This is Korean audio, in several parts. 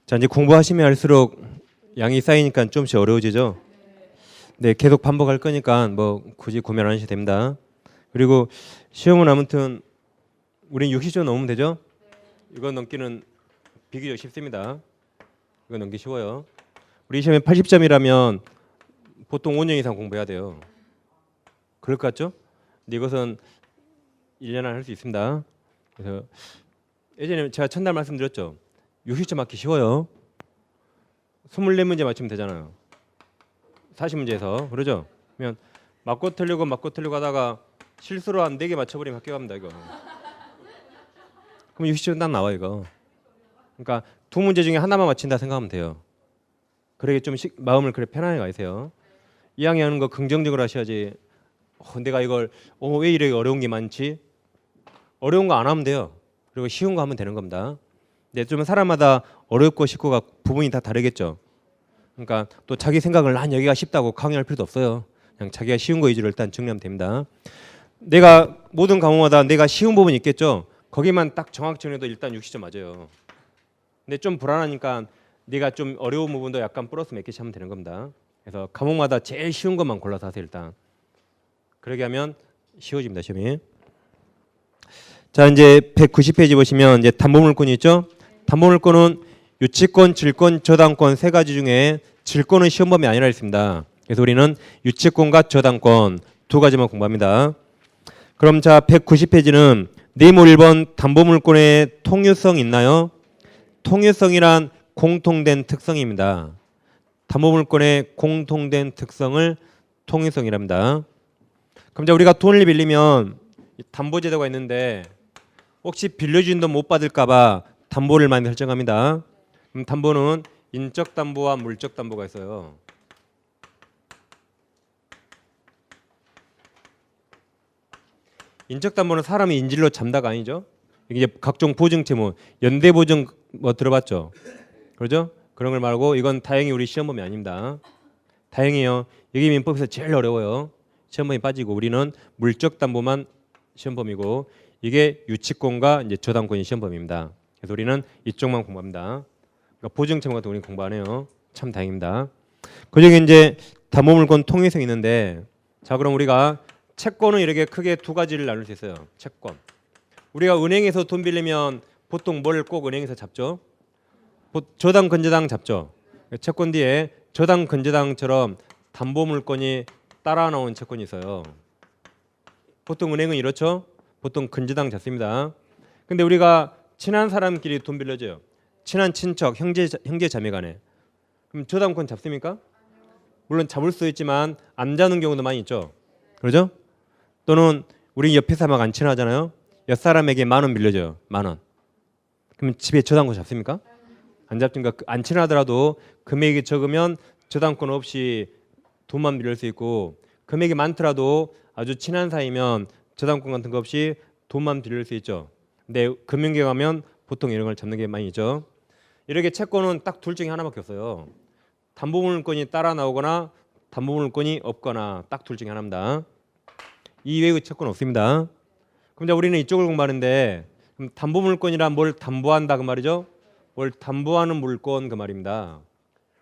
자, 이제 공부하시면 할수록 양이 쌓이니까 좀씩 어려워지죠. 네, 계속 반복할 거니까 뭐 굳이 고민 안 하셔도 됩니다. 그리고 시험은 아무튼 우린 60점 넘으면 되죠. 이거 넘기는 비교적 쉽습니다. 이거 넘기 쉬워요. 우리 시험에 80점이라면 보통 5년 이상 공부해야 돼요. 그럴 것 같죠? 근데 이것은 1년 안에 할 수 있습니다. 그래서 예전에 제가 첫날 말씀드렸죠. 60점 맞기 쉬워요. 24문제 맞추면 되잖아요. 40문제에서 그러죠? 그러면 맞고 틀리고 하다가 실수로 한 4개 맞춰버리면 학교 갑니다 이거. 그럼 60점 딱 나와 이거. 그러니까 2문제 중에 하나만 맞힌다 생각하면 돼요. 그러게 좀 마음을 그래 편안하게 가세요. 2학년 하는 거 긍정적으로 하셔야지. 내가 이걸 왜 이렇게 어려운 게 많지? 어려운 거 안 하면 돼요. 그리고 쉬운 거 하면 되는 겁니다. 근데 좀 사람마다 어렵고 쉽고가 부분이 다 다르겠죠. 그러니까 또 자기 생각을 난 여기가 쉽다고 강요할 필요도 없어요. 그냥 자기가 쉬운 거 위주로 일단 정리하면 됩니다. 내가 모든 과목마다 내가 쉬운 부분이 있겠죠. 거기만 딱 정확 정리해도 일단 60점 맞아요. 근데 좀 불안하니까 네가 좀 어려운 부분도 약간 플러스 몇 개씩 하면 되는 겁니다. 그래서 과목마다 제일 쉬운 것만 골라서 하세요 일단. 그러게 하면 쉬워집니다 시험이. 자, 이제 190페이지 보시면 이제 담보물권이 있죠. 담보물권은 유치권, 질권, 저당권 세 가지 중에 질권은 시험 범위 아니라 했습니다. 그래서 우리는 유치권과 저당권 두 가지만 공부합니다. 그럼 자 190페이지는 네모 1번 담보물권의 통유성 있나요? 통유성이란 공통된 특성입니다. 담보물권의 공통된 특성을 통유성이랍니다. 그럼 자 우리가 돈을 빌리면 담보제도가 있는데 혹시 빌려준 돈 못 받을까봐 담보를 많이 설정합니다. 그럼 담보는 인적 담보와 물적 담보가 있어요. 인적 담보는 사람이 인질로 잠다가 아니죠. 이게 각종 보증채무, 뭐 연대 보증 뭐 들어봤죠? 그렇죠? 그런 걸 말고 이건 다행히 우리 시험 범위 아닙니다. 다행이에요. 여기 민법에서 제일 어려워요. 시험 범위 빠지고 우리는 물적 담보만 시험 범위고 이게 유치권과 이제 저당권이 시험 범위입니다. 그래서 우리는 이쪽만 공부합니다. 그러니까 보증채무 같은 거 우리는 공부 안 해요. 참 다행입니다. 그중에 이제 담보물권 통일성이 있는데 자 그럼 우리가 채권은 이렇게 크게 두 가지를 나눌 수 있어요. 채권. 우리가 은행에서 돈 빌리면 보통 뭘 꼭 은행에서 잡죠? 저당, 근저당 잡죠. 채권 뒤에 저당, 근저당처럼 담보물권이 따라 나온 채권이 있어요. 보통 은행은 이렇죠. 보통 근저당 잡습니다. 근데 우리가 친한 사람끼리 돈 빌려줘요. 친한 친척, 형제 자매 간에. 그럼 저당권 잡습니까? 물론 잡을 수 있지만 안 잡는 경우도 많이 있죠. 그러죠? 또는 우리 옆에 사람 안 친하잖아요. 옆 사람에게 10,000원 빌려줘요. 10,000원. 그럼 집에 저당권 잡습니까? 안 잡니까? 안 친하더라도 금액이 적으면 저당권 없이 돈만 빌릴 수 있고 금액이 많더라도 아주 친한 사이면 저당권 같은 거 없이 돈만 빌릴 수 있죠. 근데 금융계 가면 보통 이런 걸 잡는 게 많이 있죠. 이렇게 채권은 딱 둘 중에 하나밖에 없어요. 담보물권이 따라 나오거나 담보물권이 없거나 딱 둘 중에 하나입니다. 이 외의 채권 없습니다. 그럼 이제 우리는 이쪽을 공부하는데 그럼 담보물권이란 뭘 담보한다 그 말이죠. 뭘 담보하는 물권 그 말입니다.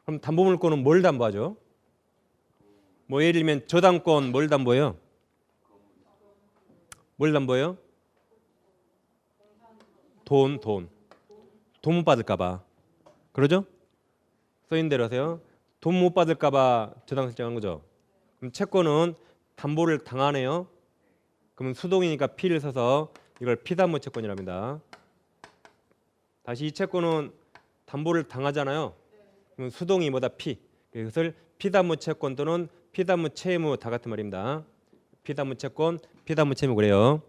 그럼 담보물권은 뭘 담보하죠? 뭐 예를 들면 저당권 뭘 담보해요? 뭘 담보해요? 돈 못 받을까 봐. 그러죠? 써인 대로 하세요. 돈 못 받을까 봐 저당 설정한 거죠. 그럼 채권은 담보를 당하네요. 그러면 수동이니까 P를 써서 이걸 피담보 채권이랍니다. 다시 이 채권은 담보를 당하잖아요. 그럼 수동이 뭐다 P. 그것을 피담보 채권 또는 피담보 채무 다 같은 말입니다. 피담보 채권, 피담보 채무 그래요.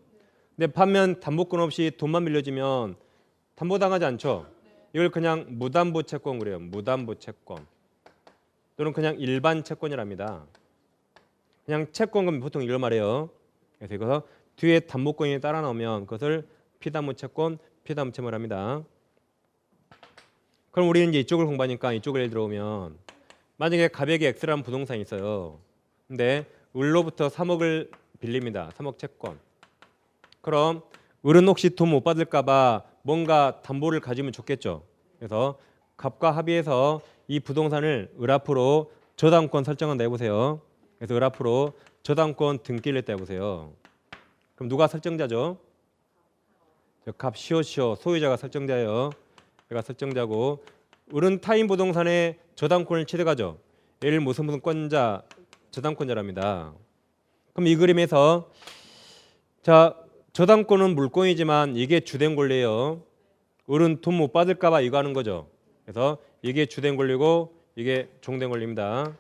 근데 반면 담보권 없이 돈만 빌려주면 담보당하지 않죠. 이걸 그냥 무담보 채권 그래요. 무담보 채권 또는 그냥 일반 채권이랍니다. 그냥 채권 그럼 보통 이걸 말해요. 그래서 이거 뒤에 담보권이 따라 나오면 그것을 피담보 채권, 피담보 채무를 합니다. 그럼 우리는 이제 이쪽을 공부하니까 이쪽을 예를 들어오면 만약에 가백이 X라는 부동산이 있어요. 근데 을로부터 3억을 빌립니다. 3억 채권. 그럼 을은 혹시 돈 못 받을까 봐 뭔가 담보를 가지면 좋겠죠. 그래서 갑과 합의해서 이 부동산을 을 앞으로 저당권 설정한다 해보세요. 그래서 을 앞으로 저당권 등기를 했다 해보세요. 그럼 누가 설정자죠? 갑 시오 소유자가 설정자예요. 얘가 설정자고 을은 타인 부동산에 저당권을 취득하죠. 얘를 무슨 권자 저당권자랍니다. 그럼 이 그림에서 자 저당권은 물권이지만 이게 주된 권리예요. 을은 돈 못 받을까 봐 이거 하는 거죠. 그래서 이게 주된 권리고 이게 종된 권리입니다.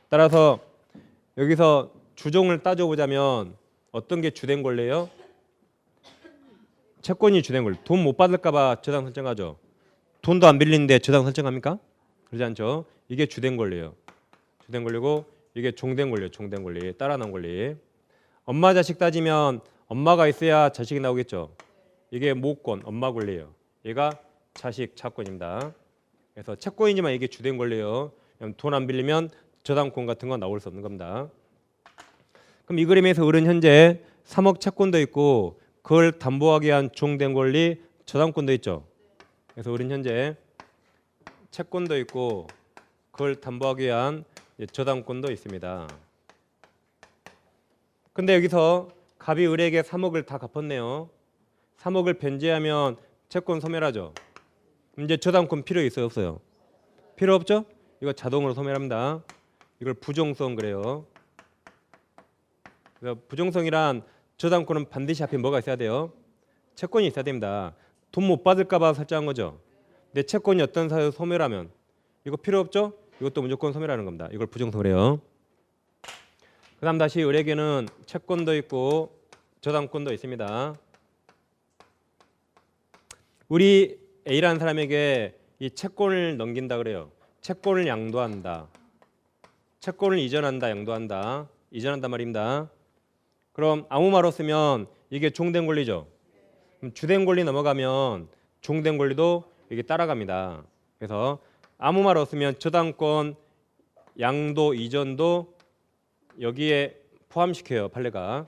따라서 여기서 주종을 따져보자면 어떤 게 주된 권리예요? 채권이 주된 권리. 돈 못 받을까 봐 저당 설정하죠. 돈도 안 빌리는데 저당 설정합니까? 그러지 않죠. 이게 주된 권리예요. 주된 권리고 이게 종된 권리예요. 종된 권리. 따라 나온 권리. 엄마 자식 따지면 엄마가 있어야 자식이 나오겠죠. 이게 모권, 엄마 권리예요. 얘가 자식 차권입니다. 그래서 채권이지만 이게 주된 권리예요. 돈 안 빌리면 저당권 같은 건 나올 수 없는 겁니다. 그럼 이 그림에서 을은 현재 3억 채권도 있고 그걸 담보하기 위한 종된 권리 저당권도 있죠. 그래서 을은 현재 채권도 있고 그걸 담보하기 위한 저당권도 있습니다. 근데 여기서 갑이 을에게 3억을 다 갚았네요. 3억을 변제하면 채권 소멸하죠. 이제 저당권 필요 있어요, 없어요? 필요 없죠? 이거 자동으로 소멸합니다. 이걸 부종성 그래요. 그래서 부종성이란 저당권은 반드시 앞에 뭐가 있어야 돼요? 채권이 있어야 됩니다. 돈 못 받을까 봐 설정한 거죠. 내 채권이 어떤 사유로 소멸하면 이거 필요 없죠? 이것도 무조건 소멸하는 겁니다. 이걸 부종성 그래요. 그 다음 다시 을에게는 채권도 있고 저당권도 있습니다. 우리 A라는 사람에게 이 채권을 넘긴다 그래요. 채권을 양도한다. 채권을 이전한다, 양도한다. 이전한단 말입니다. 그럼 아무 말 없으면 이게 종된 권리죠. 그럼 주된 권리 넘어가면 종된 권리도 이게 따라갑니다. 그래서 아무 말 없으면 저당권 양도 이전도 여기에 포함시켜요. 판례가.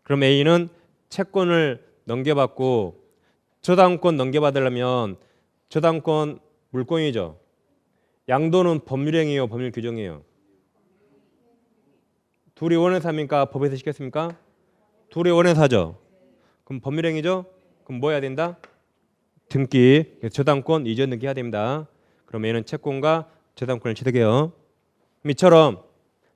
그럼 A는 채권을 넘겨받고 저당권 넘겨받으려면 저당권 물권이죠. 양도는 법률행위예요, 법률 규정이에요. 둘이 원해서 합니까? 법에서 시켰습니까? 둘이 원해서 하죠. 그럼 법률행위죠? 그럼 뭐 해야 된다? 등기, 저당권 이전 등기 해야 됩니다. 그럼 얘는 채권과 저당권을 취득해요. 이처럼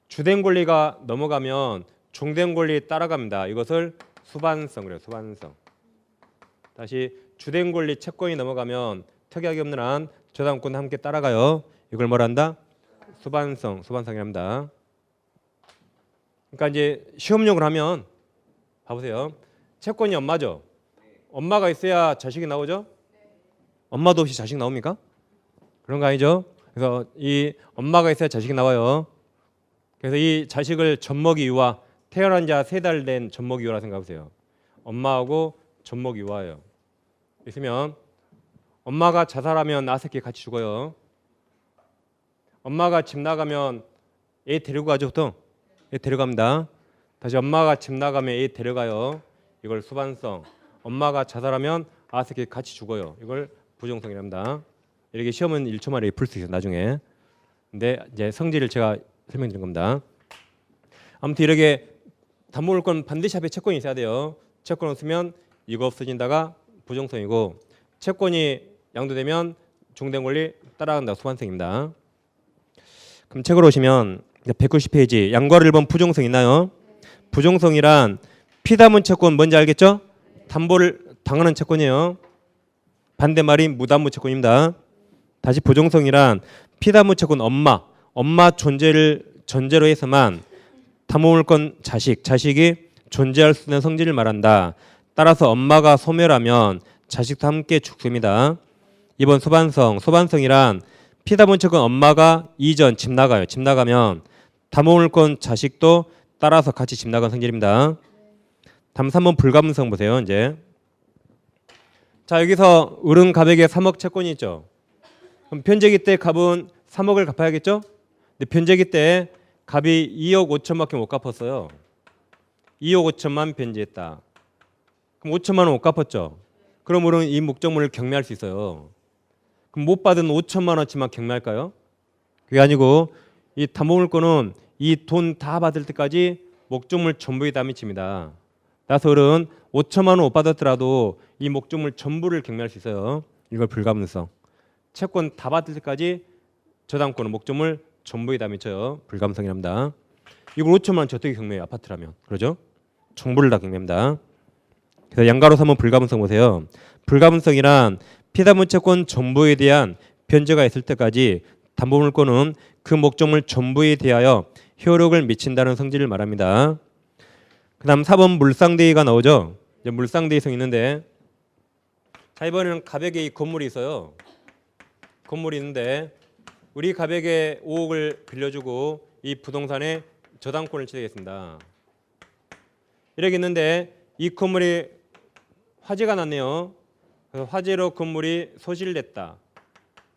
주된 권리가 넘어가면 종된 권리 따라갑니다. 이것을 수반성 그래요. 수반성. 다시 주된 권리 채권이 넘어가면 특약이 없는 한 저당권 함께 따라가요. 이걸 뭐라 한다? 수반성, 수반성이랍니다. 그러니까 이제 시험용을 하면 봐보세요. 채권이 엄마죠. 엄마가 있어야 자식이 나오죠. 엄마도 없이 자식 나옵니까? 그런 거 아니죠. 그래서 이 엄마가 있어야 자식이 나와요. 그래서 이 자식을 젖먹이 유아, 태어난 지 3달 된 젖먹이 유아라 생각하세요. 엄마하고 젖먹이 유아예요. 있으면 엄마가 자살하면 아새끼 같이 죽어요. 엄마가 집 나가면 애 데리고 가죠. 보통 애 데려갑니다. 다시 엄마가 집 나가면 애 데려가요. 이걸 수반성. 엄마가 자살하면 아새끼 같이 죽어요. 이걸 부종성이랍니다. 이렇게 시험은 1초 만에 풀 수 있어요. 나중에. 근데 이제 성질을 제가 설명드린 겁니다. 아무튼 이렇게 담보물권 반드시 앞에 채권이 있어야 돼요. 채권 없으면 이거 없어진다가 부종성이고 채권이 양도되면 종된 권리 따라간다 수반성입니다. 그럼 책으로 오시면 190페이지 양과를 1번 부종성 있나요? 부종성이란 피담은 채권 뭔지 알겠죠? 담보를 당하는 채권이에요. 반대말인 무담보 채권입니다. 다시 부종성이란 피담은 채권 엄마 존재를 전제로 해서만 담보물권 자식이 존재할 수 있는 성질을 말한다. 따라서 엄마가 소멸하면 자식도 함께 죽습니다. 2번 소반성이란 피담은 채권 엄마가 이전 집 나가요. 집 나가면 담보물권 자식도 따라서 같이 집 나간 성질입니다. 다음 3번 불가분성 보세요. 이제 자 여기서 을은 갑에게 3억 채권이 있죠. 그럼 변제기 때 갑은 3억을 갚아야겠죠? 근데 변제기 때 갑이 2억 5천밖에 못 갚았어요. 2억 5천만 변제했다. 그럼 5천만 원 못 갚았죠. 그럼 을은 이 목적물을 경매할 수 있어요. 그럼 그럼 못 받은 5천만 원치만 경매할까요? 그게 아니고 이 담보물권은 이 돈 다 받을 때까지 목적물 전부에 다 미칩니다. 따라서 어른 5천만 원 못 받았더라도 이 목적물 전부를 경매할 수 있어요. 이걸 불가분성. 채권 다 받을 때까지 저당권은 목적물 전부에 다 미쳐요. 불가분성이랍니다. 이걸 5천만 원치 어떻게 경매해요? 아파트라면. 그러죠? 전부를 다 경매합니다. 그래서 양가로 삼은 불가분성 보세요. 불가분성이란 피담보채권 전부에 대한 변제가 있을 때까지 담보물권은 그 목적물 전부에 대하여 효력을 미친다는 성질을 말합니다. 그 다음 4번 물상대의가 나오죠. 이제 물상대의성 있는데, 자, 이번에는 갑에게 이 건물이 있어요. 건물이 있는데 우리 갑에게 5억을 빌려주고 이 부동산에 저당권을 취득했습니다. 이렇게 있는데 이 건물이 화재가 났네요. 그래서 화재로 건물이 소실됐다.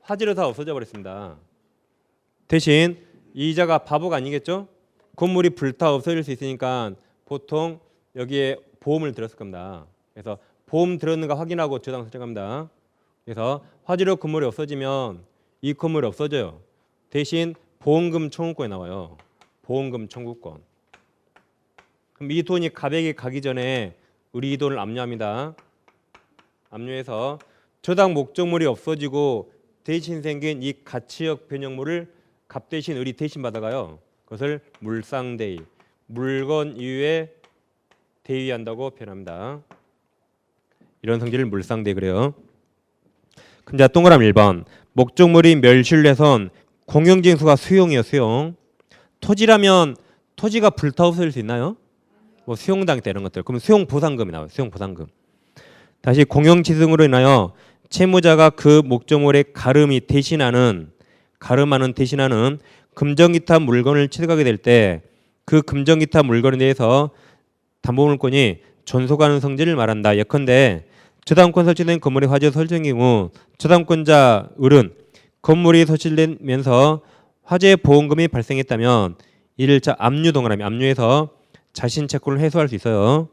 화재로 다 없어져 버렸습니다. 대신 이자가 바보가 아니겠죠? 건물이 불타 없어질 수 있으니까 보통 여기에 보험을 들었을 겁니다. 그래서 보험 들었는가 확인하고 저당 설정합니다. 그래서 화재로 건물이 없어지면 이 건물이 없어져요. 대신 보험금 청구권이 나와요. 보험금 청구권. 그럼 이 돈이 갑에게 가기 전에 우리 이 돈을 압류합니다. 압류해서 저당 목적물이 없어지고 대신 생긴 이 가치역 변형물을 갑 대신 을이 대신 받아가요. 그것을 물상대의, 물건 이외에 대위한다고 표현합니다. 이런 성질을 물상대의 그래요. 근데 동그라미 1번. 목적물이 멸실돼선 공용징수가 수용이에요. 수용. 토지라면 토지가 불타 없어질 수 있나요? 뭐 수용당했다 이런 것들. 그러면 수용보상금이 나와요. 수용보상금. 다시 공용지승으로 인하여 채무자가 그 목적물의 가름하는 금전기타 물건을 취득하게 될 때 그 금전기타 물건에 대해서 담보물권이 존속하는 성질을 말한다. 예컨대 저당권 설치된 건물의 화재 설정 경우 저당권자 을은 건물이 소실되면서 화재 보험금이 발생했다면 이를 압류 동그라미 압류해서 자신 채권을 해소할 수 있어요.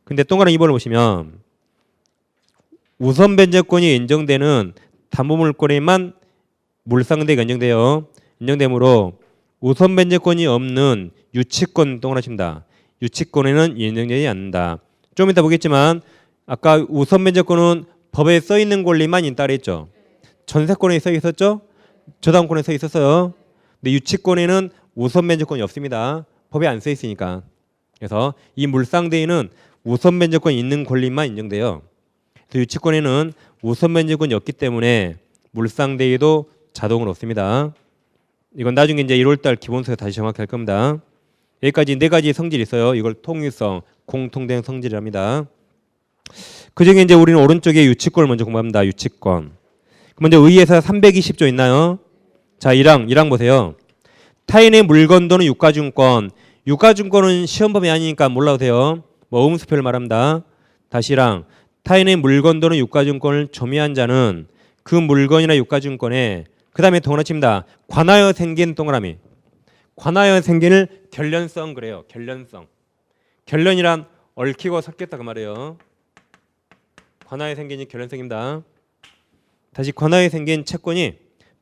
근데 동그라미 2번을 보시면 우선 변제권이 인정되는 담보물권에만 물상대가 인정돼요. 인정되므로 우선 변제권이 없는 유치권 동그라십니다. 유치권에는 인정되지 않는다. 좀 이따 보겠지만 아까 우선 변제권은 법에 써 있는 권리만 있다 그랬죠. 전세권에 써 있었죠. 저당권에 써 있었어요. 근데 유치권에는 우선 변제권이 없습니다. 법에 안 써 있으니까. 그래서 이 물상대에는 우선 변제권이 있는 권리만 인정돼요. 그래서 유치권에는 우선 변제권이 없기 때문에 물상대에도 자동으로 없습니다. 이건 나중에 이제 1월달 기본서에 다시 정확히 할 겁니다. 여기까지 4가지 성질이 있어요. 이걸 통일성, 공통된 성질이랍니다. 그중에 이제 우리는 오른쪽에 유치권을 먼저 공부합니다. 유치권. 먼저 의에서 320조 있나요? 자, 1항 보세요. 타인의 물건 또는 유가증권. 유가증권은 시험 범위 아니니까 몰라도 돼요. 뭐 음수표를 말합니다. 다시 1항. 타인의 물건 또는 유가증권을 점유한 자는 그 물건이나 유가증권에 그 다음에 동그라칩니다. 관하여 생긴 동그라미. 관하여 생긴을 결련성 그래요. 결련성. 결련이란 얽히고 섞였다 그 말이에요. 관하여 생긴이 결련성입니다. 다시 관하여 생긴 채권이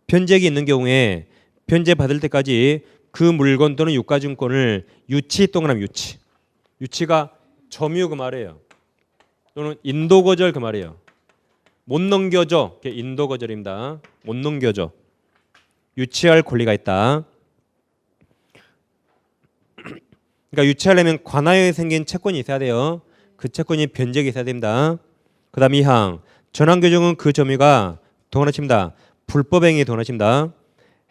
변제액이 있는 경우에 변제 받을 때까지 그 물건 또는 유가증권을 유치 동그라미 유치. 유치가 점유 그 말이에요. 또는 인도거절 그 말이에요. 못 넘겨줘. 인도거절입니다. 못 넘겨줘. 유치할 권리가 있다. 그러니까 유치하려면 관하여에 생긴 채권이 있어야 돼요. 그 채권이 변제액이 있어야 됩니다. 그 다음 2항. 전환규정은 그 점유가 동원하십니다. 불법행위에 동원하십니다.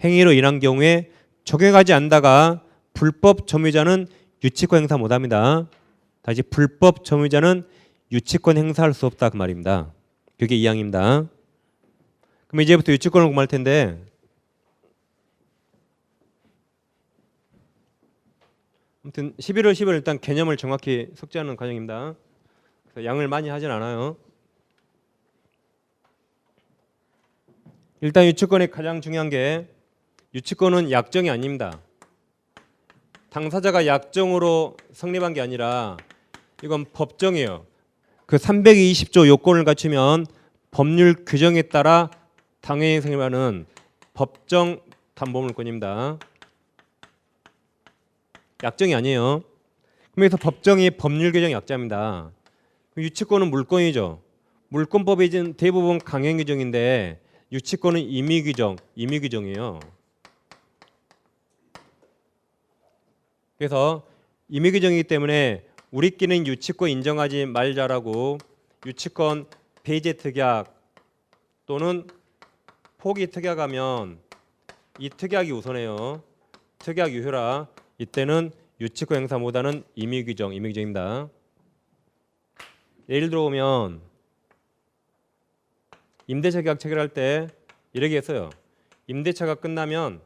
행위로 인한 경우에 적용하지 않다가 불법 점유자는 유치권 행사 못합니다. 다시 불법 점유자는 유치권 행사할 수 없다 그 말입니다. 그게 2항입니다. 그럼 이제부터 유치권을 공부할 텐데 아무튼 11월 10일 일단 개념을 정확히 숙지하는 과정입니다. 그래서 양을 많이 하진 않아요. 일단 유치권의 가장 중요한 게 유치권은 약정이 아닙니다. 당사자가 약정으로 성립한 게 아니라 이건 법정이에요. 그 320조 요건을 갖추면 법률 규정에 따라 당연히 생겨나는 법정 담보물권입니다. 약정이 아니에요. 그래서 법정이 법률 규정 약자입니다. 유치권은 물권이죠. 물권법이 대부분 강행 규정인데 유치권은 임의 규정이에요. 그래서 임의 규정이기 때문에 우리끼리는 유치권 인정하지 말자라고 유치권 배제 특약 또는 포기 특약하면 이 특약이 우선해요. 특약 유효라. 이때는 유치권 행사 못하는 임의 규정입니다. 예를 들어보면 임대차 계약 체결할 때 이렇게 했어요. 임대차가 끝나면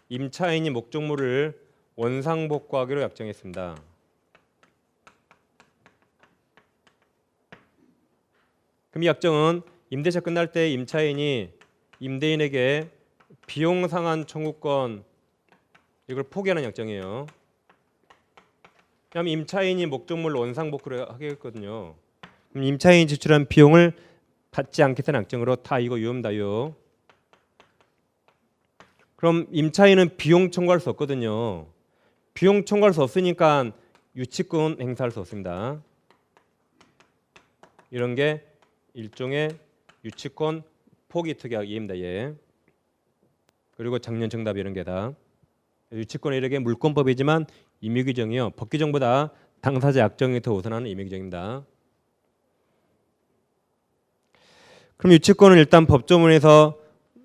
임차인이 목적물을 원상복구하기로 약정했습니다. 그럼 이 약정은 임대차 끝날 때 임차인이 임대인에게 비용 상한 청구권 이걸 포기하는 약정이에요. 그럼 임차인이 목적물을 원상복구를 하겠거든요. 그럼 임차인이 지출한 비용을 받지 않겠다는 약정으로 다 이거 유효입니다. 그럼 임차인은 비용 청구할 수 없거든요. 비용 청구할 수 없으니까 유치권 행사할 수 없습니다. 이런 게 일종의 유치권 포기 특약입니다. 예. 그리고 작년 정답 이런 게 다. 유치권은 이렇게 물권법이지만 임의 규정이요. 법 규정보다 당사자 약정이 더 우선하는 임의 규정입니다. 그럼 유치권은 일단 법조문에서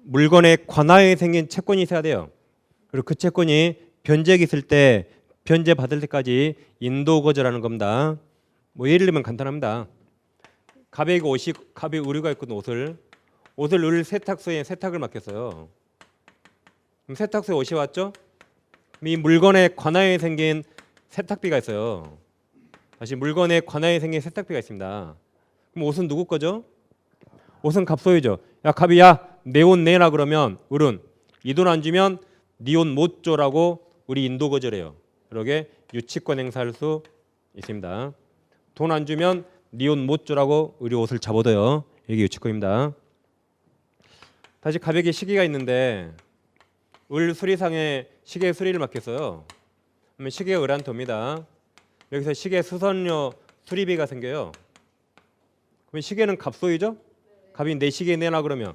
물건에 관하에 생긴 채권이 있어야 돼요. 그리고 그 채권이 변제액이 있을 때 변제 받을 때까지 인도 거절하는 겁니다. 뭐 예를 들면 간단합니다. 갑이 의류가 있거든. 옷을 의류 세탁소에 세탁을 맡겼어요. 그럼 세탁소에 옷이 왔죠? 이 물건에 관하에 생긴 세탁비가 있어요. 다시 물건에 관하에 생긴 세탁비가 있습니다. 그럼 옷은 누구 거죠? 옷은 갑소유죠. 야 갑이 내 옷 내라 그러면 을은 이 돈 안 주면 네 옷 못 줘라고 우리 인도 거절해요. 그러게 유치권 행사할 수 있습니다. 돈 안 주면 네 옷 못 줘라고 우리 옷을 잡아둬요. 이게 유치권입니다. 다시 갑에게 시계가 있는데 을 수리상에 시계 수리를 맡겼어요. 그러면 시계가 을한테 옵니다. 여기서 시계 수선료 수리비가 생겨요. 그러면 시계는 갑소유죠? 갑이 내 시계 내놔 그러면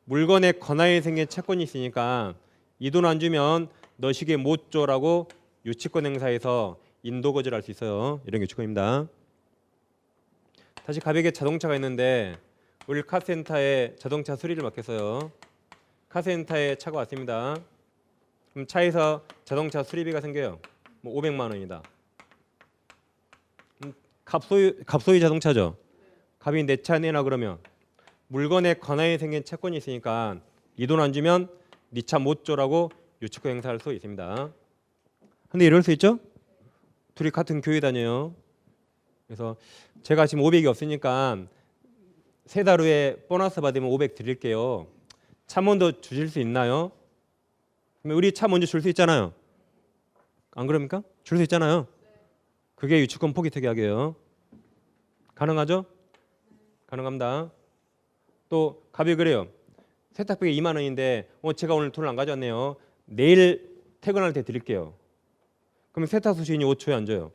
물건에 관하에 생긴 채권이 있으니까 이 돈 안 주면 너 시계 못 줘라고 유치권 행사에서 인도 거절할 수 있어요. 이런 게 유치권입니다. 다시 갑에게 자동차가 있는데 을 카센터에 자동차 수리를 맡겼어요. 카센터에 차가 왔습니다. 그럼 차에서 자동차 수리비가 생겨요. 뭐 500만 원이다. 갑소유 자동차죠. 갑이 내 차 내놔 그러면 물건에 관하에 생긴 채권이 있으니까 이 돈 안 주면 네 차 못 줘라고 유치권 행사할 수 있습니다. 근데 이럴 수 있죠? 둘이 같은 교회 다녀요. 그래서 제가 지금 500이 없으니까 3달 후에 보너스 받으면 500 드릴게요. 차 먼저 주실 수 있나요? 그러면 우리 차 먼저 줄 수 있잖아요. 안 그럽니까? 줄 수 있잖아요. 그게 유치권 포기 특약이에요. 가능하죠? 가능합니다. 또 갑이 그래요. 세탁비가 2만 원인데 제가 오늘 돈을 안 가져왔네요. 내일 퇴근할 때 드릴게요. 그러면 세탁소 주인이 옷 줘요 안 줘요?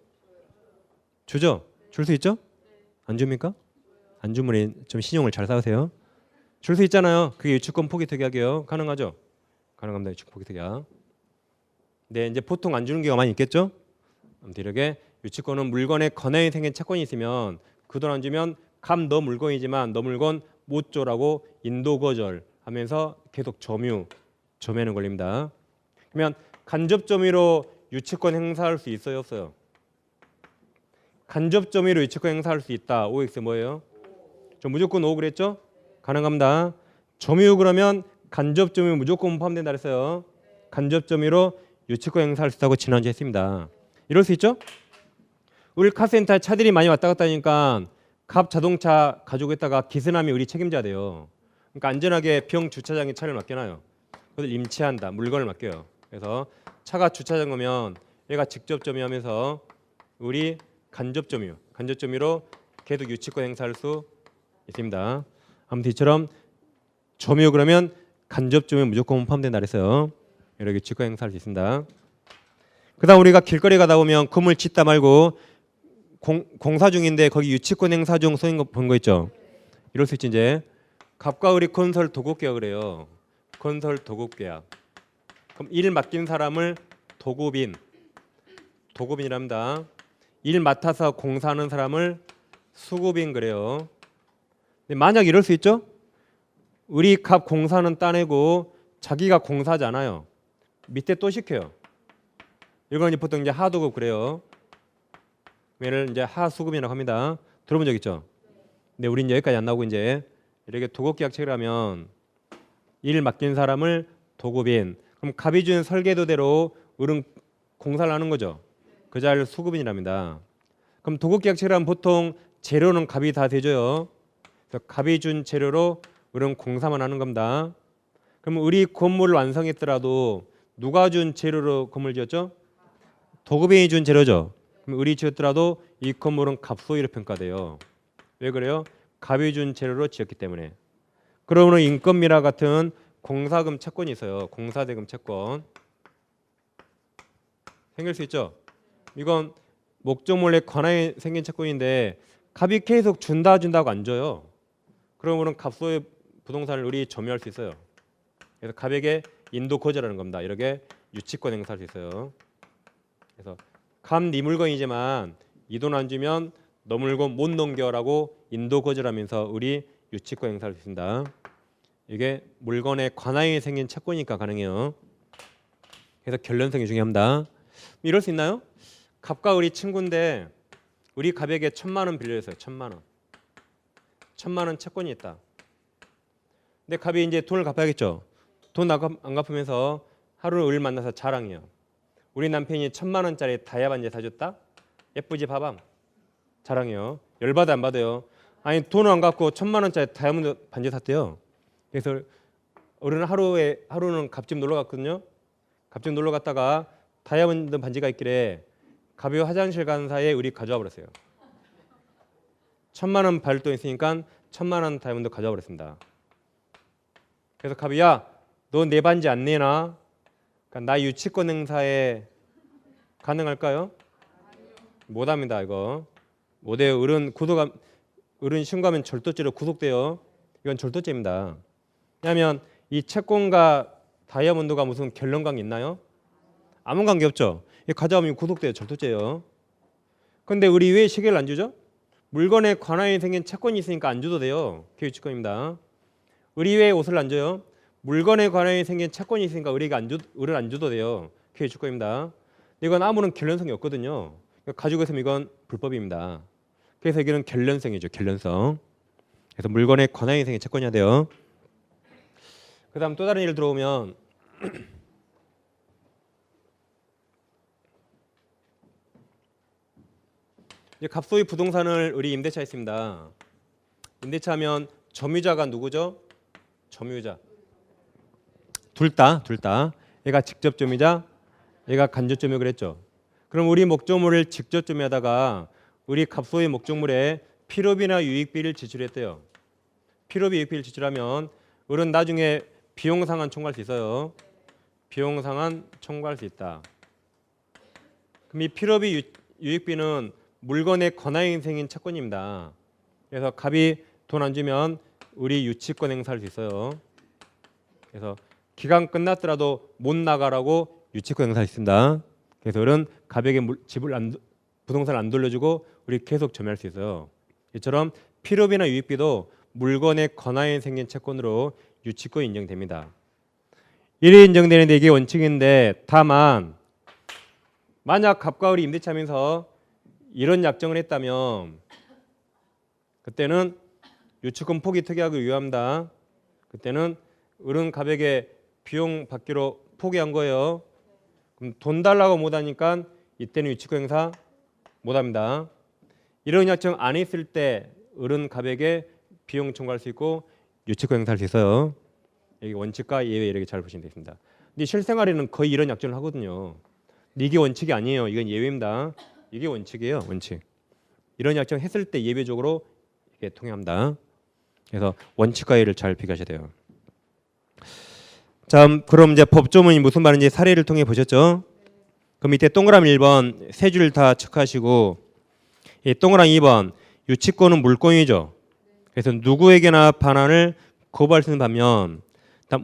주죠? 줄 수 있죠? 안 줍니까? 안 주면 좀 신용을 잘 쌓으세요. 줄 수 있잖아요. 그게 유치권 포기 특약이에요. 가능하죠? 가능합니다. 유치권 포기 특약. 네, 이제 보통 안 주는 경우가 많이 있겠죠? 아무튼 이렇게 유치권은 물건에 관하에 생긴 채권이 있으면 그 돈 안 주면 너 물건이지만 너 물건 못 줘라고 인도 거절하면서 계속 점유는 걸립니다. 그러면 간접 점유로 유치권 행사할 수 있어요, 없어요? 간접 점유로 유치권 행사할 수 있다. OX 뭐예요? 저 무조건 O 그랬죠? 가능합니다. 점유 그러면 간접 점유 무조건 포함된다 그랬어요. 간접 점유로 유치권 행사할 수 있다고 지난주에 했습니다. 이럴 수 있죠? 우리 카센터에 차들이 많이 왔다 갔다 하니까 갑 자동차 가지고 있다가 기스남이 우리 책임져야 돼요. 그러니까 안전하게 병 주차장에 차를 맡겨놔요. 그것을 임치한다. 물건을 맡겨요. 그래서 차가 주차장 오면 얘가 직접 점유하면서 우리 간접 점유로 계속 유치권 행사할 수 있습니다. 아무튼 이처럼 점유 그러면 간접 점유 무조건 포함된다 그랬어요. 이렇게 직권 행사할 수 있습니다. 그다음 우리가 길거리 가다 보면 건물 짓다 말고 공사 중인데 거기 유치권 행사 중 써인 거 본 거 있죠. 이럴 수 있지. 이제 갑과 을이 건설 도급 계약을 해요. 건설 도급 계약. 그럼 일 맡긴 사람을 도급인이랍니다. 일 맡아서 공사하는 사람을 수급인 그래요. 근데 만약 이럴 수 있죠. 을이 갑 공사는 따내고 자기가 공사하지 않아요. 밑에 또 시켜요. 이건 보통 이제 하도급 그래요. 얘를 이제 하수급이라고 합니다. 들어본 적 있죠? 근데 우린 여기까지 안 나오고 이제 이렇게 도급계약 체결하면 일 맡긴 사람을 도급인. 그럼 갑이 준 설계도대로 을은 공사를 하는 거죠. 그 자리를 수급인이랍니다. 그럼 도급계약 체결하면 보통 재료는 갑이 다 대줘요. 그래서 갑이 준 재료로 을은 공사만 하는 겁니다. 그럼 을이 건물을 완성했더라도 누가 준 재료로 건물 지었죠? 도급인이 준 재료죠. 그럼 을이 지었더라도 이 건물은 갑소유로 평가돼요. 왜 그래요? 갑이 준 재료로 지었기 때문에. 그러면 인건비나 같은 공사금 채권이 있어요. 공사대금 채권 생길 수 있죠. 이건 목적물에 관하에 생긴 채권인데 갑이 계속 준다고 안 줘요. 그러면 갑소유 부동산을 을이 점유할 수 있어요. 그래서 갑에게 인도 거절하는 겁니다. 이렇게 유치권 행사할 수 있어요. 그래서 갑 네 물건이지만 이 돈 안 주면 너 물건 못 넘겨라고 인도 거절하면서 을이 유치권 행사할 수 있습니다. 이게 물건에 관하에 생긴 채권이니까 가능해요. 그래서 결론성이 중요합니다. 이럴 수 있나요? 갑과 을이 친구인데 을이 갑에게 1,000만 원 빌려줬어요. 1,000만 원. 1,000만 원 채권이 있다. 근데 갑이 이제 돈을 갚아야겠죠. 돈 안 갚으면서 하루 을 만나서 자랑해요. 우리 남편이 1,000만 원짜리 다이아 반지 사줬다. 예쁘지 봐봐. 자랑해요. 열받아 안 받아요. 아니 돈을 안 갚고 1,000만 원짜리 다이아몬드 반지 샀대요. 그래서 우리는 하루는 갑집 놀러 갔거든요. 갑집 놀러 갔다가 다이아몬드 반지가 있길래 갑이 화장실 가는 사이에 우리 가져와 버렸어요. 1,000만 원 발돈 있으니까 1,000만 원 다이아몬드 가져와 버렸습니다. 그래서 갑이 야, 너 내 반지 안 내나? 그러니까 나 유치권 행사에 가능할까요? 못합니다. 이거 못해요. 을은 신고하면 절도죄로 구속돼요. 이건 절도죄입니다. 왜냐하면 이 채권과 다이아몬드가 무슨 결론관계 있나요? 아무 관계 없죠. 가져가면 구속돼요. 절도죄예요. 그런데 을이 왜 시계를 안 주죠? 물건에 관하에 생긴 채권이 있으니까 안 줘도 돼요. 그게 유치권입니다. 을이 왜 옷을 안 줘요? 물건에 관하에 생긴 채권이 있으니까 을을 안 줘도 돼요. 그게 유치권입니다. 이건 아무런 결론성이 없거든요. 가지고 있으면 이건 불법입니다. 그래서 이게는 결론성이죠. 결론성. 그래서 물건에 관하에 생긴 채권이어야 돼요. 그 다음 또 다른 예를 들어오면 이제 갑소유 부동산을 을이 임대차 했습니다. 임대차하면 점유자가 누구죠? 점유자. 둘 다. 얘가 직접 점유자, 얘가 간접 점유 그랬죠. 그럼 우리 목적물을 직접 점유하다가 우리 갑소유 목적물에 필요비나 유익비를 지출했대요. 필요비, 유익비를 지출하면 을은 나중에 비용 상환 청구할 수 있어요. 비용 상환 청구할 수 있다. 그럼 이 필요비, 유익비는 물건의 권하에 생긴 채권입니다. 그래서 갑이 돈 안 주면 을이 유치권 행사할 수 있어요. 그래서 기간 끝났더라도 못 나가라고 유치권 행사할 수 있습니다. 그래서 을은 갑에게 부동산을 안 돌려주고 우리 계속 점유할 수 있어요. 이처럼 필요비나 유익비도 물건의 권하에 생긴 채권으로 유치권이 인정됩니다. 이래 인정되는데 이게 원칙인데 다만 만약 갑과 을이 임대차하면서 이런 약정을 했다면 그때는 유치권 포기 특약을 유효합니다. 그때는 을은 갑에게 비용 받기로 포기한 거예요. 그럼 돈 달라고 못하니까 이때는 유치권 행사 못합니다. 이런 약정 안 했을 때 을은 갑에게 비용 청구할 수 있고 유치권 행사할 수 있어요. 여기 원칙과 예외 이렇게 잘 보시면 되겠습니다. 근데 실생활에는 거의 이런 약정을 하거든요. 근데 이게 원칙이 아니에요. 이건 예외입니다. 이게 원칙이에요. 원칙. 이런 약정 했을 때 예외적으로 이게 통합니다. 그래서 원칙과 예를 잘 비교하셔야 돼요. 자, 그럼 이제 법조문이 무슨 말인지 사례를 통해 보셨죠? 그럼 밑에 동그라미 1번 세 줄 다 체크하시고 이 동그라미 2번 유치권은 물권이죠. 그래서 누구에게나 반환을 거부할 수 있는 반면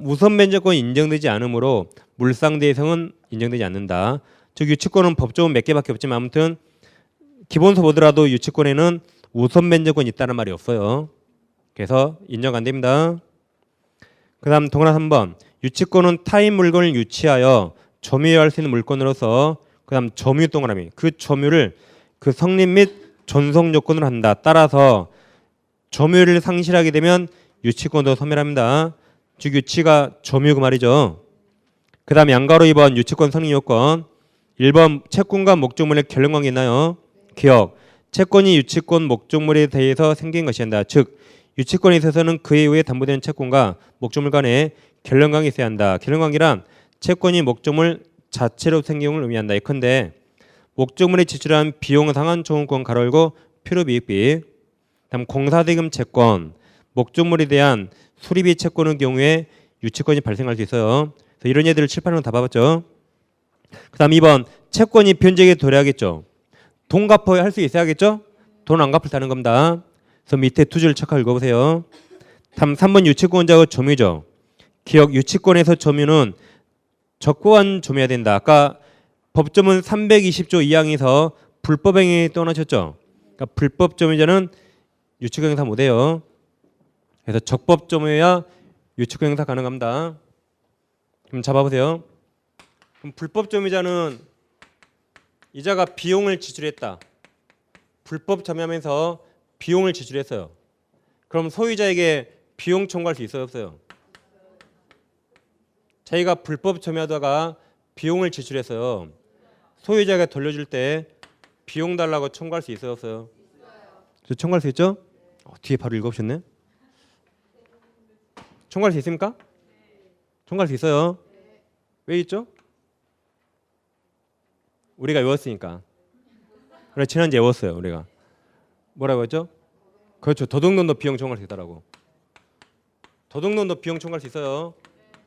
우선 변제권이 인정되지 않으므로 물상대성은 인정되지 않는다. 즉 유치권은 법조문 몇 개밖에 없지만 아무튼 기본서 보더라도 유치권에는 우선 변제권이 있다는 말이 없어요. 그래서 인정 안 됩니다. 그 다음 동그라미 3번 유치권은 타인 물건을 유치하여 점유할 수 있는 물건으로서 그 다음 점유 동그라미 그 점유를 그 성립 및 존속 요건으로 한다. 따라서 점유를 상실하게 되면 유치권도 소멸합니다. 즉 유치가 점유 그 말이죠. 그 다음 양가로 2번 유치권 성립 요건 1번 채권과 목적물의 결론관계 있나요? 기억 채권이 유치권 목적물에 대해서 생긴 것이란다. 즉 유치권에 있어서는 그에 의해 담보되는 채권과 목적물 간에 결론관계 있어야 한다. 결론관계란 채권이 목적물 자체로 생긴 걸 의미한다. 예컨대 목적물에 지출한 비용 상한 초음권 가로열고 필요비익비 다음 공사대금 채권 목적물에 대한 수리비 채권의 경우에 유치권이 발생할 수 있어요. 그래서 이런 예들을 칠판으로 다 봐봤죠. 그 다음 2번 채권이 변제에게 도래하겠죠. 돈 갚아야 할 수 있어야겠죠. 돈 안 갚을 때 하는 겁니다. 그래서 밑에 두 줄 체크하고 읽어보세요. 다음 3번 유치권자의 점유죠. 기억 유치권에서 점유는 적고한 점유해야 된다. 아까 법조문 320조 2항에서 불법행위 떠나셨죠. 그러니까 불법 점유자는 유치권 행사 못해요. 그래서 적법 점유해야 유치권 행사 가능합니다. 그럼 잡아보세요. 그럼 불법 점유자는 이자가 비용을 지출했다. 불법 점유하면서 비용을 지출했어요. 그럼 소유자에게 비용 청구할 수 있어요, 없어요? 자기가 불법 점유하다가 비용을 지출했어요. 소유자가 돌려줄 때 비용 달라고 청구할 수 있어요, 없어요? 청구할 수 있죠? 뒤에 바로 읽어보셨네. 청구할 수 있습니까? 청구할 수 있어요. 왜 있죠? 우리가 외웠으니까. 그래 지난주에 외웠어요. 우리가. 뭐라고 했죠? 그렇죠. 도둑놈도 비용 청구할 수 있다라고. 도둑놈도 비용 청구할 수 있어요.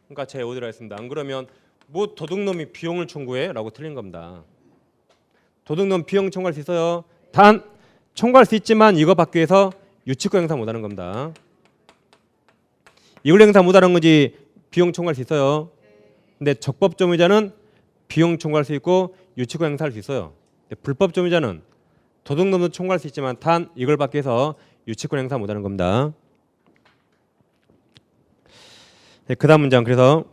그러니까 제가 외우도록 하겠습니다. 안 그러면 뭐 도둑놈이 비용을 청구해? 라고 틀린 겁니다. 도둑놈 비용 청구할 수 있어요. 단 청구할 수 있지만 이거 받기 위해서 유치권 행사 못하는 겁니다. 이걸 행사 못하는 거지 비용 청구할 수 있어요. 근데 적법 점유자는 비용 청구할 수 있고 유치권 행사할 수 있어요. 불법 점유자는 도둑놈도 청구할 수 있지만 단 이걸 받기 위해서 유치권 행사 못하는 겁니다. 네, 그 다음 문장 그래서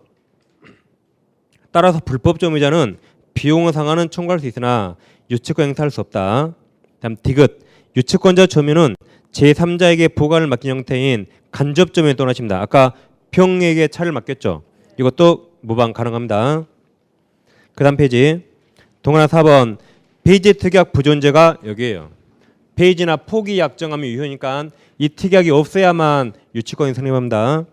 따라서 불법 점유자는 비용을 상한은 청구할 수 있으나 유치권 행사할 수 없다. 다음 디귿 유치권자 점유는 제3자에게 보관을 맡긴 형태인 간접 점유에 떠나십니다. 아까 병에게 차를 맡겼죠. 이것도 모방 가능합니다. 그 다음 페이지 동그라미 4번 배제 특약 부존재가 여기에요. 배제나 포기 약정하면 유효니까 이 특약이 없어야만 유치권이 성립합니다.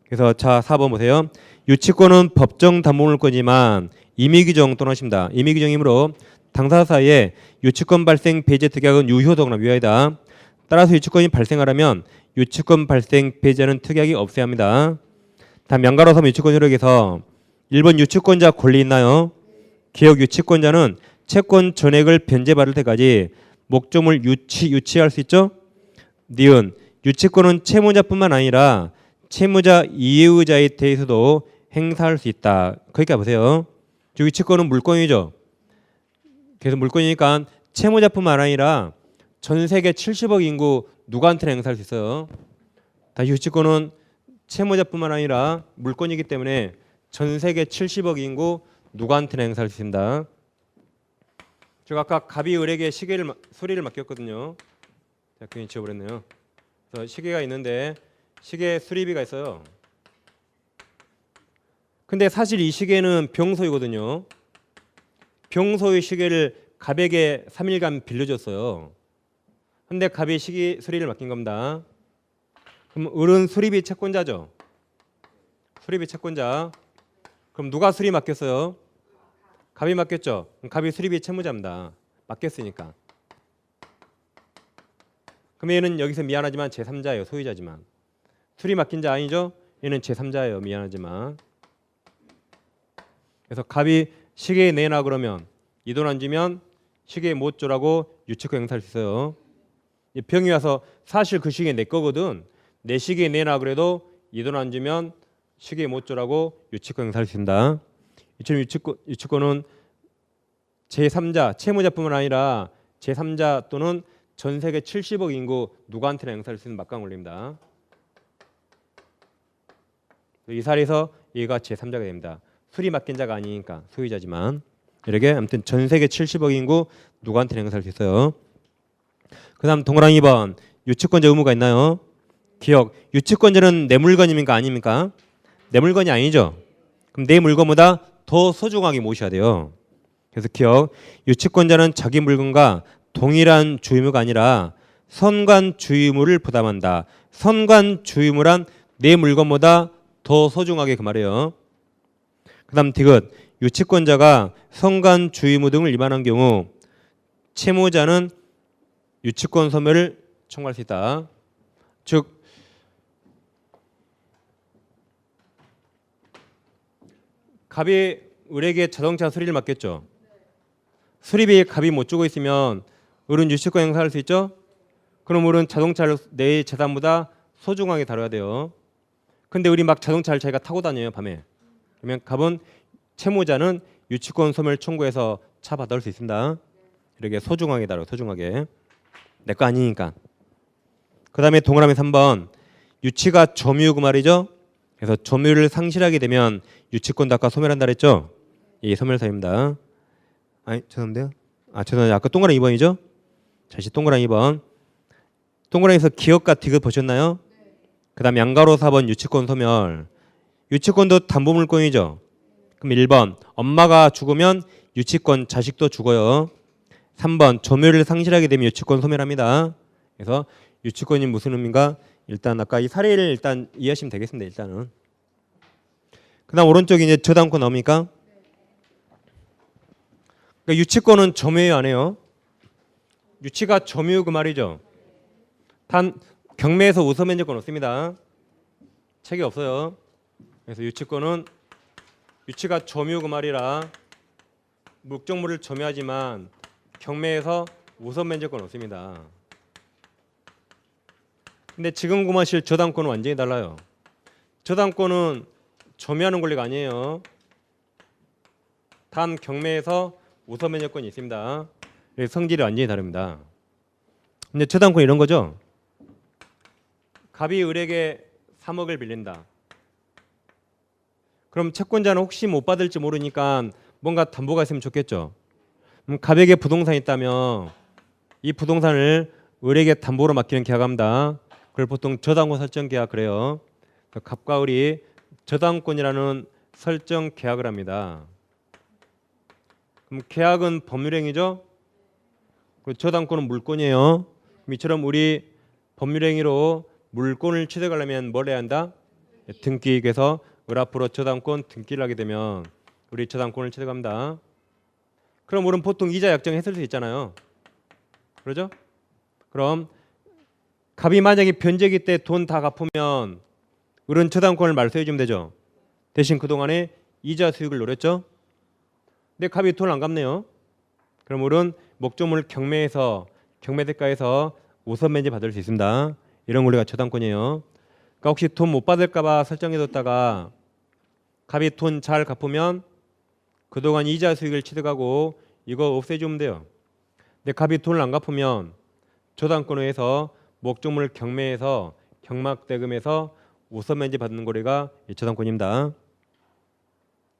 그래서 자 4번 보세요. 유치권은 법정 담보물권이지만 임의규정 떠나십니다. 임의규정이므로 당사자 사이에 유치권 발생 배제 특약은 유효도거나 유효이다. 따라서 유치권이 발생하려면 유치권 발생 배제하는 특약이 없어야 합니다. 다음 양가로 3 유치권 효력에서 1번 유치권자 권리 있나요? 기억 유치권자는 채권 전액을 변제받을 때까지 목적물 유치할 수 있죠? 니은 유치권은 채무자뿐만 아니라 채무자 이해의자에 대해서도 행사할 수 있다. 거기까지 보세요. 유치권은 물권이죠. 그래서 물권이니까 채무자뿐만 아니라 전 세계 70억 인구 누구한테나 행사할 수 있어요. 다시 유치권은 채무자뿐만 아니라 물권이기 때문에 전 세계 70억 인구 누구한테나 행사할 수 있습니다. 제가 아까 갑이 을에게 소리를 맡겼거든요. 자, 괜히 지워버렸네요. 그래서 시계가 있는데 시계 수리비가 있어요. 근데 사실 이 시계는 병소이거든요. 병소의 시계를 갑에게 3일간 빌려줬어요. 근데 갑이 시계 수리를 맡긴 겁니다. 그럼 을은 수리비 채권자죠. 수리비 채권자. 그럼 누가 수리 맡겼어요? 갑이 맡겼죠. 그럼 갑이 수리비 채무자입니다. 맡겼으니까. 그럼 얘는 여기서 미안하지만 제3자예요. 소유자지만. 수리 맡긴 자 아니죠? 얘는 제3자예요. 미안하지만. 그래서 갑이 시계에 내놔 그러면 이 돈 안 주면 시계에 못 줘라고 유치권 행사할 수 있어요. 병이 와서 사실 그 시계 내 거거든. 내 시계에 내놔 그래도 이 돈 안 주면 시계에 못 줘라고 유치권 행사할 수 있습니다. 이처럼 유치권은 제3자, 채무자뿐만 아니라 제3자 또는 전 세계 70억 인구 누구한테나 행사할 수 있는 막강 권리입니다. 이 사례에서 얘가 제3자가 됩니다. 수리 맡긴 자가 아니니까 소유자지만 이렇게 아무튼 전 세계 70억 인구 누구한테나 행사할 수 있어요. 그다음 동그라미 2번 유치권자 의무가 있나요? 기억. 유치권자는 내 물건입니까 아닙니까? 내 물건이 아니죠. 그럼 내 물건보다 더 소중하게 모셔야 돼요. 그래서 기억. 유치권자는 자기 물건과 동일한 주의무가 아니라 선관 주의무를 부담한다. 선관 주의무란 내 물건보다 더 소중하게 그 말이에요. 그다음 디귿. 유치권자가 선관 주의무 등을 위반한 경우 채무자는 유치권 소멸을 청구할 수 있다. 즉 갑이 을에게 자동차 수리를 맡겼죠. 수리비에 갑이 못 주고 있으면 을은 유치권 행사할 수 있죠. 그럼 을은 자동차를 내 재산보다 소중하게 다뤄야 돼요. 근데 을이 막 자동차를 자기가 타고 다녀요 밤에. 그러면 갑은 채무자는 유치권 소멸 청구해서 차 받아올 수 있습니다. 이렇게 소중하게 다뤄. 소중하게. 내 거 아니니까. 그 다음에 동그라미 3번 유치가 점유 그 말이죠. 그래서 점유를 상실하게 되면 유치권도 아까 소멸한다 그랬죠. 이 소멸사입니다. 아니 죄송한데요. 죄송해요. 아까 동그라미 2번이죠. 다시 동그라미 2번. 동그라미에서 기억과 디귿 보셨나요? 그 다음 양가로 4번 유치권 소멸. 유치권도 담보물권이죠. 그럼 1번 엄마가 죽으면 유치권 자식도 죽어요. 3번 점유를 상실하게 되면 유치권 소멸합니다. 그래서 유치권이 무슨 의미인가? 일단 아까 이 사례를 일단 이해하시면 되겠습니다. 일단은. 그다음 오른쪽에 이제 저당권 나옵니까? 그러니까 유치권은 점유예요, 안 해요? 유치가 점유 그 말이죠. 단 경매에서 우선 면제권 없습니다. 책이 없어요. 그래서 유치권은 유치가 점유 그 말이라 목적물을 점유하지만 경매에서 우선 면제권 없습니다. 근데 지금 구마실 저당권은 완전히 달라요. 저당권은 점유하는 권리가 아니에요. 단 경매에서 우선 면제권이 있습니다. 성질이 완전히 다릅니다. 근데 저당권 이런 거죠. 갑이 을에게 3억을 빌린다. 그럼 채권자는 혹시 못 받을지 모르니까 뭔가 담보가 있으면 좋겠죠. 갑에게 부동산이 있다면 이 부동산을 을에게 담보로 맡기는 계약합니다. 그걸 보통 저당권 설정 계약 그래요. 갑과 을이 저당권이라는 설정 계약을 합니다. 그럼 계약은 법률행위죠. 저당권은 물권이에요. 이처럼 우리 법률행위로 물권을 취득하려면 뭘 해야 한다? 등기. 그래서 을 앞으로 저당권 등기를 하게 되면 우리 저당권을 취득합니다. 그럼 우리는 보통 이자 약정했을 수 있잖아요. 그러죠? 그럼 갑이 만약에 변제기 때 돈 다 갚으면 을은 저당권을 말소해 주면 되죠. 대신 그동안에 이자 수익을 노렸죠. 근데 갑이 돈을 안 갚네요. 그럼 을은 목적물 경매에서 경매 대가에서 우선 면제 받을 수 있습니다. 이런 권리가 저당권이에요. 그러니까 혹시 돈 못 받을까 봐 설정해뒀다가 갑이 돈 잘 갚으면 그동안 이자 수익을 취득하고 이거 없애주면 돼요. 근데 갑이 돈을 안 갚으면 저당권에 의해서 목적물 경매에서 경막대금에서 우선 면제 받는 거래가 저당권입니다.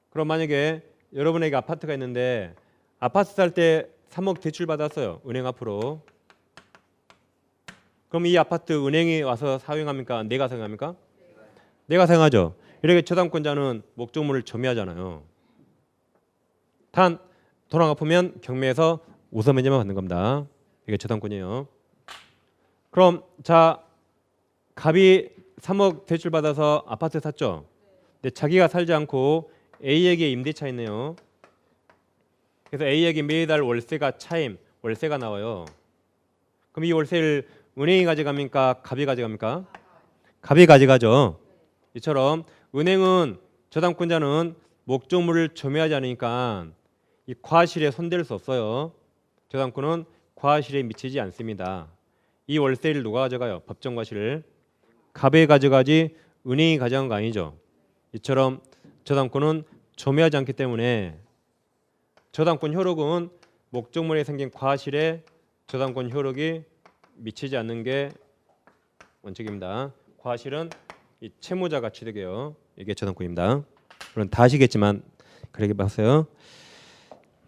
그럼 만약에 여러분에게 아파트가 있는데 아파트 살 때 3억 대출 받았어요. 은행 앞으로. 그럼 이 아파트 은행이 와서 사용합니까? 내가 사용합니까? 내가 사용하죠. 이렇게 저당권자는 목적물을 점유하잖아요. 단 돈 안 갚으면 경매에서 우선 면제만 받는 겁니다. 이게 저당권이에요. 그럼 자 갑이 3억 대출 받아서 아파트 샀죠. 근데 자기가 살지 않고 A에게 임대차 있네요. 그래서 A에게 매달 월세가 차임, 월세가 나와요. 그럼 이 월세를 은행이 가져갑니까? 갑이 가져갑니까? 갑이 가져가죠. 이처럼 은행은 저당권자는 목적물을 점유하지 않으니까 이 과실에 손댈 수 없어요. 저당권은 과실에 미치지 않습니다. 이 월세를 누가 가져가요? 법정 과실을 갑이 가져가지 은행이 가져간 거 아니죠. 이처럼 저당권은 점유하지 않기 때문에 저당권 효력은 목적물에 생긴 과실에 저당권 효력이 미치지 않는 게 원칙입니다. 과실은 이 채무자가 취득해요. 이게 저당권입니다. 물론 다 아시겠지만 그렇게 봤어요.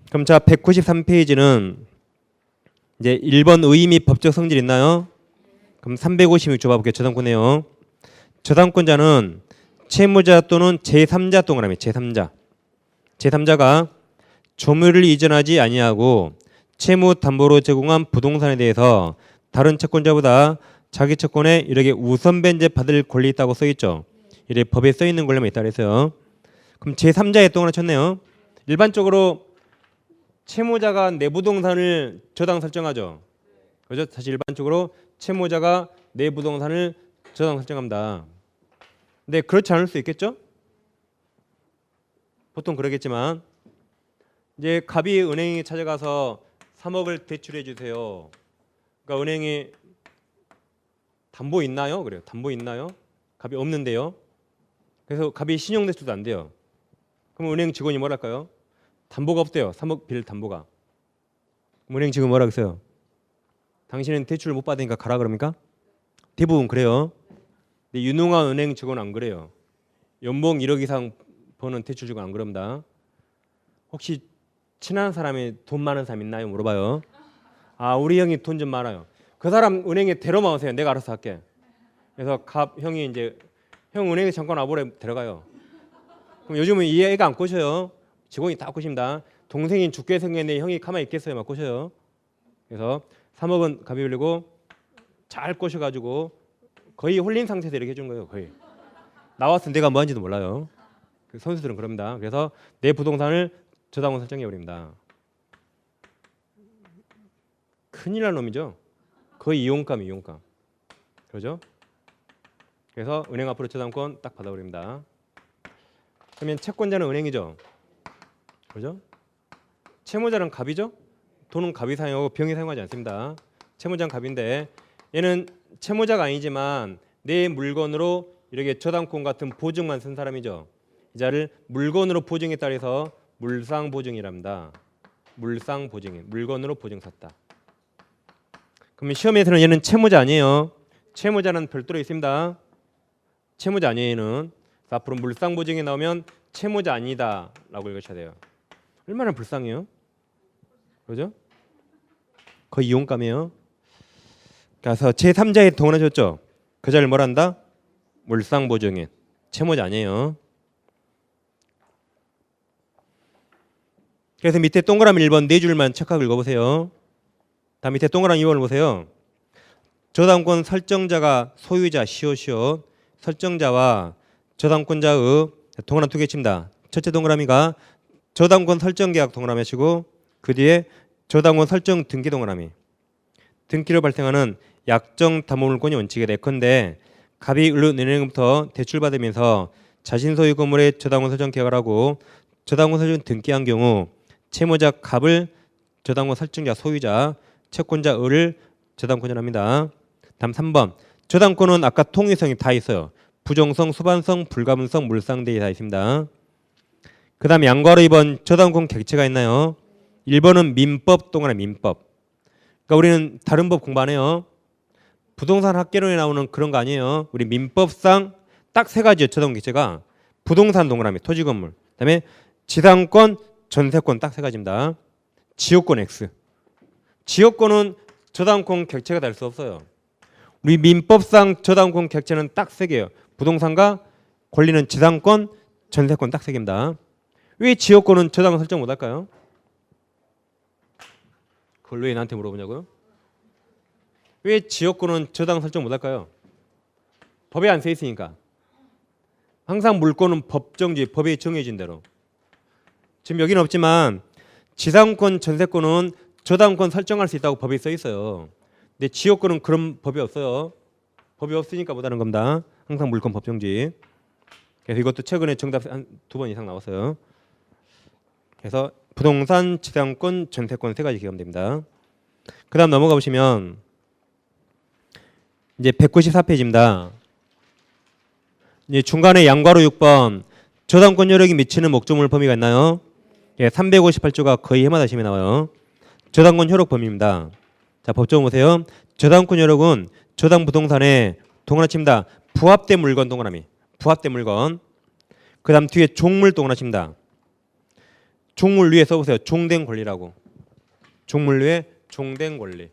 그럼 자 193페이지는 이제 1번 의의 및 법적 성질 있나요? 그럼 356조 봐볼게요. 저당권 내용. 저당권자는 채무자 또는 제3자 동그라미 제3자가 조물을 이전하지 아니하고 채무 담보로 제공한 부동산에 대해서 다른 채권자보다 자기 채권에 이렇게 우선 변제 받을 권리 있다고 써 있죠. 이래 법에 써 있는 권리만 있다 그랬어요. 그럼 제3자의 또 하나 쳤네요. 일반적으로 채무자가 내 부동산을 저당 설정하죠. 그죠? 사실 일반적으로 채무자가 내 부동산을 저당 설정합니다. 근데 그렇지 않을 수 있겠죠? 보통 그러겠지만 이제 갑이 은행에 찾아가서 3억을 대출해 주세요. 그러니까 은행이 담보 있나요? 그래요. 담보 있나요? 갑이 없는데요. 그래서 갑이 신용대출도 안 돼요. 그럼 은행 직원이 뭐랄까요? 담보가 없대요. 3억 빌 담보가. 그럼 은행 직원 뭐라고 했어요? 당신은 대출을 못 받으니까 가라 그럽니까? 대부분 그래요. 근데 유능한 은행 직원은 안 그래요. 연봉 1억 이상 버는 대출 직원 안 그럽니다. 혹시 친한 사람이 돈 많은 사람 있나요? 물어봐요. 아, 우리 형이 돈 좀 많아요. 그 사람 은행에 데려만 오세요. 내가 알아서 할게. 그래서 갑 형이 이제 형 은행에 잠깐 와보래 데려가요. 그럼 요즘은 이 애가 안 꼬셔요. 직원이 다 꼬십니다. 동생이 죽게 생겼는데 형이 가만히 있겠어요? 막 꼬셔요. 그래서 3억은 갑이 빌리고 잘 꼬셔가지고 거의 홀린 상태에서 이렇게 해준 거예요. 거의. 나와서 내가 뭐 하는지도 몰라요. 선수들은 그럽니다. 그래서 내 부동산을 저당권 설정해 버립니다. 큰일 날 놈이죠. 거의 이용감. 그러죠? 그래서 은행 앞으로 저당권 딱 받아버립니다. 그러면 채권자는 은행이죠. 그렇죠? 채무자는 갑이죠. 돈은 갑이 사용하고 병이 사용하지 않습니다. 채무자는 갑인데 얘는 채무자가 아니지만 내 물건으로 이렇게 저당권 같은 보증만 쓴 사람이죠. 이자를 물건으로 보증에 따라서 물상보증이랍니다. 물상보증이 물건으로 보증 샀다. 그러면 시험에서는 얘는 채무자 아니에요. 채무자는 별도로 있습니다. 채무자 아니에요. 얘는 앞으로 물상보증이 나오면 채무자 아니다라고 읽으셔야 돼요. 얼마나 불쌍해요. 그렇죠? 거의 이용감이에요. 그래서 제3자에 동원하셨죠. 그 자를 뭐란다? 물상보증인. 채무자 아니에요. 그래서 밑에 동그라미 1번 네 줄만 체크하고 읽어보세요. 다음 밑에 동그라미 2번을 보세요. 저당권 설정자가 소유자 시옷 설정자와 저당권자의 동그라미 두 개 칩니다. 첫째 동그라미가 저당권 설정 계약 동그라미 하시고 그 뒤에 저당권 설정 등기 동그라미. 등기로 발생하는 약정 담보물권이 원칙에 예컨대 갑이 은행으로부터 대출받으면서 자신 소유 건물의 저당권 설정 계약을 하고 저당권 설정 등기한 경우 채무자 갑을 저당권 설정자 소유자 채권자 을을 저당권자로 합니다. 다음 3번 저당권은 아까 통일성이 다 있어요. 부정성, 수반성, 불가분성, 물상대에 다 있습니다. 그 다음 양괄호 2번 저당권 객체가 있나요? 1번은 민법 동그라미 민법. 그러니까 우리는 다른 법 공부 안 해요. 부동산 학개론에 나오는 그런 거 아니에요. 우리 민법상 딱 세 가지예요. 저당권 객체가. 부동산 동그라미 토지 건물. 그다음에 지상권, 전세권 딱 세 가지입니다. 지역권 X. 지역권은 저당권 객체가 될 수 없어요. 우리 민법상 저당권 객체는 딱 세 개예요. 부동산과 권리는 지상권, 전세권 딱 세 개입니다. 왜 지역권은 저당권 설정 못 할까요? 그걸 왜 나한테 물어보냐고요? 왜 지역권은 저당권 설정 못 할까요? 법에 안 써 있으니까. 항상 물권은 법정지, 법에 정해진 대로. 지금 여기는 없지만 지상권, 전세권은 저당권 설정할 수 있다고 법에 써 있어요. 근데 지역권은 그런 법이 없어요. 법이 없으니까 못하는 겁니다. 항상 물권 법정지. 그래서 이것도 최근에 정답 한 2번 이상 나왔어요. 그래서 부동산, 지상권, 전세권 3가지 기억하면 됩니다. 그 다음 넘어가 보시면 이제 194페이지입니다. 이제 중간에 양괄호 6번 저당권 효력이 미치는 목적물 범위가 있나요? 예, 358조가 거의 해마다 시험에 나와요. 저당권 효력 범위입니다. 자, 법조문 보세요. 저당권 효력은 저당 부동산에 동그라미 칩니다. 부합된 물건 동그라미. 부합된 물건. 그 다음 뒤에 종물 동그라미 칩니다. 종물 위에 써보세요. 종된 권리라고. 종물 위에 종된 권리.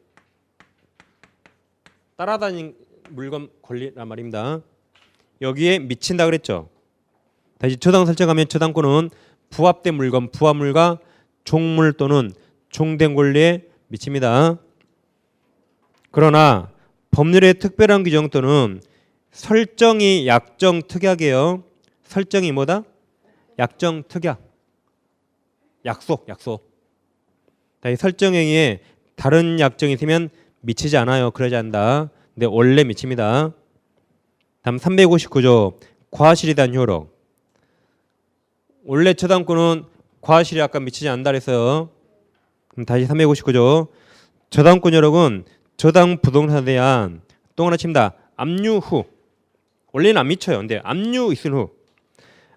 따라다닌 물건 권리란 말입니다. 여기에 미친다 그랬죠. 다시 저당 설정하면 저당권은 부합된 물건, 부합물과 종물 또는 종된 권리에 미칩니다. 그러나 법률의 특별한 규정 또는 설정이 약정 특약이에요. 설정이 뭐다? 약정 특약. 약속. 다시 설정행위에 다른 약정이 있으면 미치지 않아요. 그러지 않는다. 근데 원래 미칩니다. 다음 359조 과실에 대한 효력. 원래 저당권은 과실이 아까 미치지 않는다 그랬어요. 그럼 다시 359조 저당권 효력은 저당 부동산에 대한 동그라미 칩니다. 압류 후. 원래는 안 미쳐요. 근데 압류 있은 후.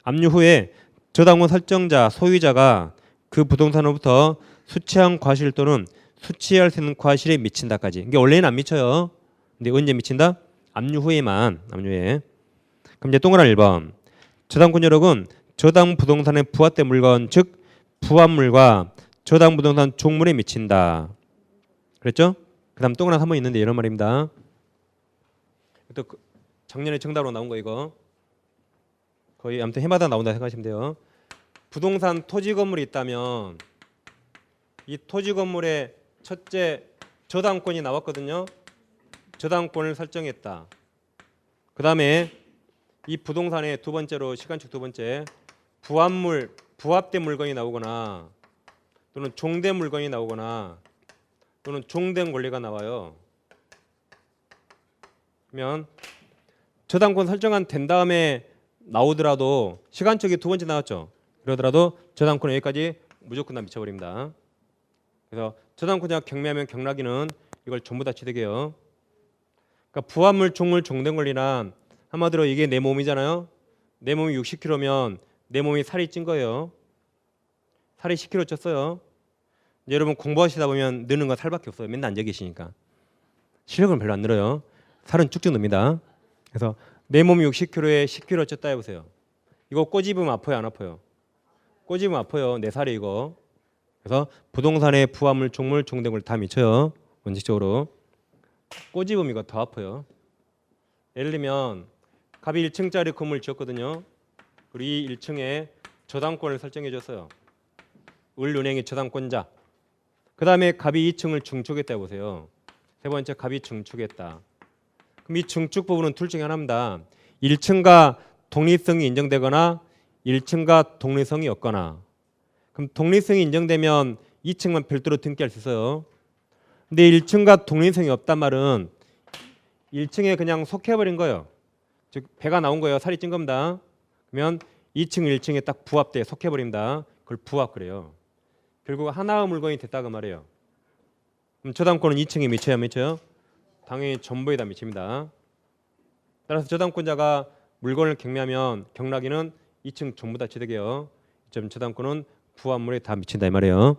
압류 후에 저당권 설정자, 소유자가 그 부동산으로부터 수취한 과실 또는 수취할 수 있는 과실에 미친다까지. 이게 원래는 안 미쳐요. 근데 언제 미친다? 압류 후에만. 압류에. 그럼 이제 동그라미 1번. 저당권 효력은 저당 부동산의 부합된 물건, 즉 부합물과 저당 부동산 종물에 미친다. 그랬죠? 그 다음 동그라미 3번 있는데 이런 말입니다. 또 작년에 정답으로 나온 거 이거. 거의 아무튼 해마다 나온다 생각하시면 돼요. 부동산 토지 건물이 있다면 이 토지 건물의 첫째 저당권이 나왔거든요. 저당권을 설정했다. 그 다음에 이 부동산의 두 번째로 시간축 두 번째 부합물, 부합된 물건이 나오거나 또는 종된 물건이 나오거나 또는 종된 권리가 나와요. 그러면 저당권 설정한 된 다음에 나오더라도 시간축이 두 번째 나왔죠. 그러더라도 저당권은 여기까지 무조건 다 미쳐버립니다. 그래서 저당권자가 경매하면 경락인은 이걸 전부 다 취득해요. 그러니까 부합물, 종물, 종된 권리란 한마디로 이게 내 몸이잖아요. 내 몸이 60kg면 내 몸이 살이 찐 거예요. 살이 10kg 쪘어요. 이제 여러분 공부하시다 보면 느는 건 살밖에 없어요. 맨날 앉아 계시니까. 실력은 별로 안 늘어요. 살은 쭉쭉 늡니다. 그래서 내 몸이 60kg에 10kg 쪘다 해보세요. 이거 꼬집으면 아파요, 안 아파요? 꼬집으면 아파요. 내 살이 이거. 그래서 부동산의 부합물, 종물, 종된 걸 다 미쳐요. 원칙적으로. 꼬집으면 이거 더 아파요. 예를 들면 갑이 1층짜리 건물 지었거든요. 그리고 이 1층에 저당권을 설정해 줬어요. 을은행의 저당권자. 그 다음에 갑이 2층을 증축했다 해보세요. 세 번째 갑이 증축했다. 그럼 이 증축 부분은 둘 중에 하나입니다. 1층과 독립성이 인정되거나 1층과 독립성이 없거나. 그럼 독립성이 인정되면 2층만 별도로 등기할 수 있어요. 근데 1층과 독립성이 없단 말은 1층에 그냥 속해버린 거예요. 즉 배가 나온 거예요. 살이 찐 겁니다. 그러면 2층, 1층에 딱 부합돼 속해버립니다. 그걸 부합 그래요. 결국 하나의 물건이 됐다고 말해요. 그럼 저당권은 2층에 미쳐야 미쳐요? 당연히 전부에 다 미칩니다. 따라서 저당권자가 물건을 경매하면 경락인은 2층 전부 다 취득해요. 이 저당권은 부합물에 다 미친다 이 말이에요.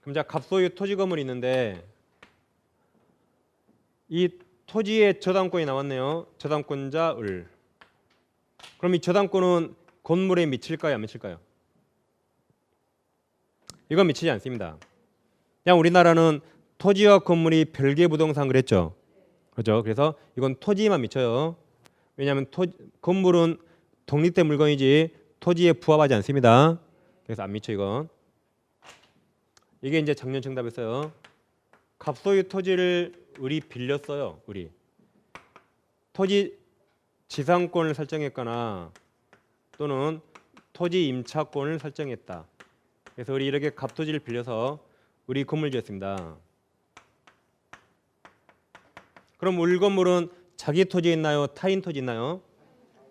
그럼 자 갑소유 토지 건물이 있는데 이 토지에 저당권이 나왔네요. 저당권자 을. 그럼 이 저당권은 건물에 미칠까요? 안 미칠까요? 이건 미치지 않습니다. 그냥 우리나라는 토지와 건물이 별개 부동산 그랬죠. 그렇죠? 그래서 이건 토지만 미쳐요. 왜냐하면 건물은 독립된 물건이지 토지에 부합하지 않습니다. 그래서 안 미쳐 이건. 이게 이제 작년 정답이었어요. 갑소유 토지를 을이 빌렸어요. 을이. 토지 지상권을 설정했거나 또는 토지 임차권을 설정했다. 그래서 을이 이렇게 갑토지를 빌려서 을이 건물 지었습니다. 그럼 을 건물은 자기 토지 있나요? 타인 토지 있나요?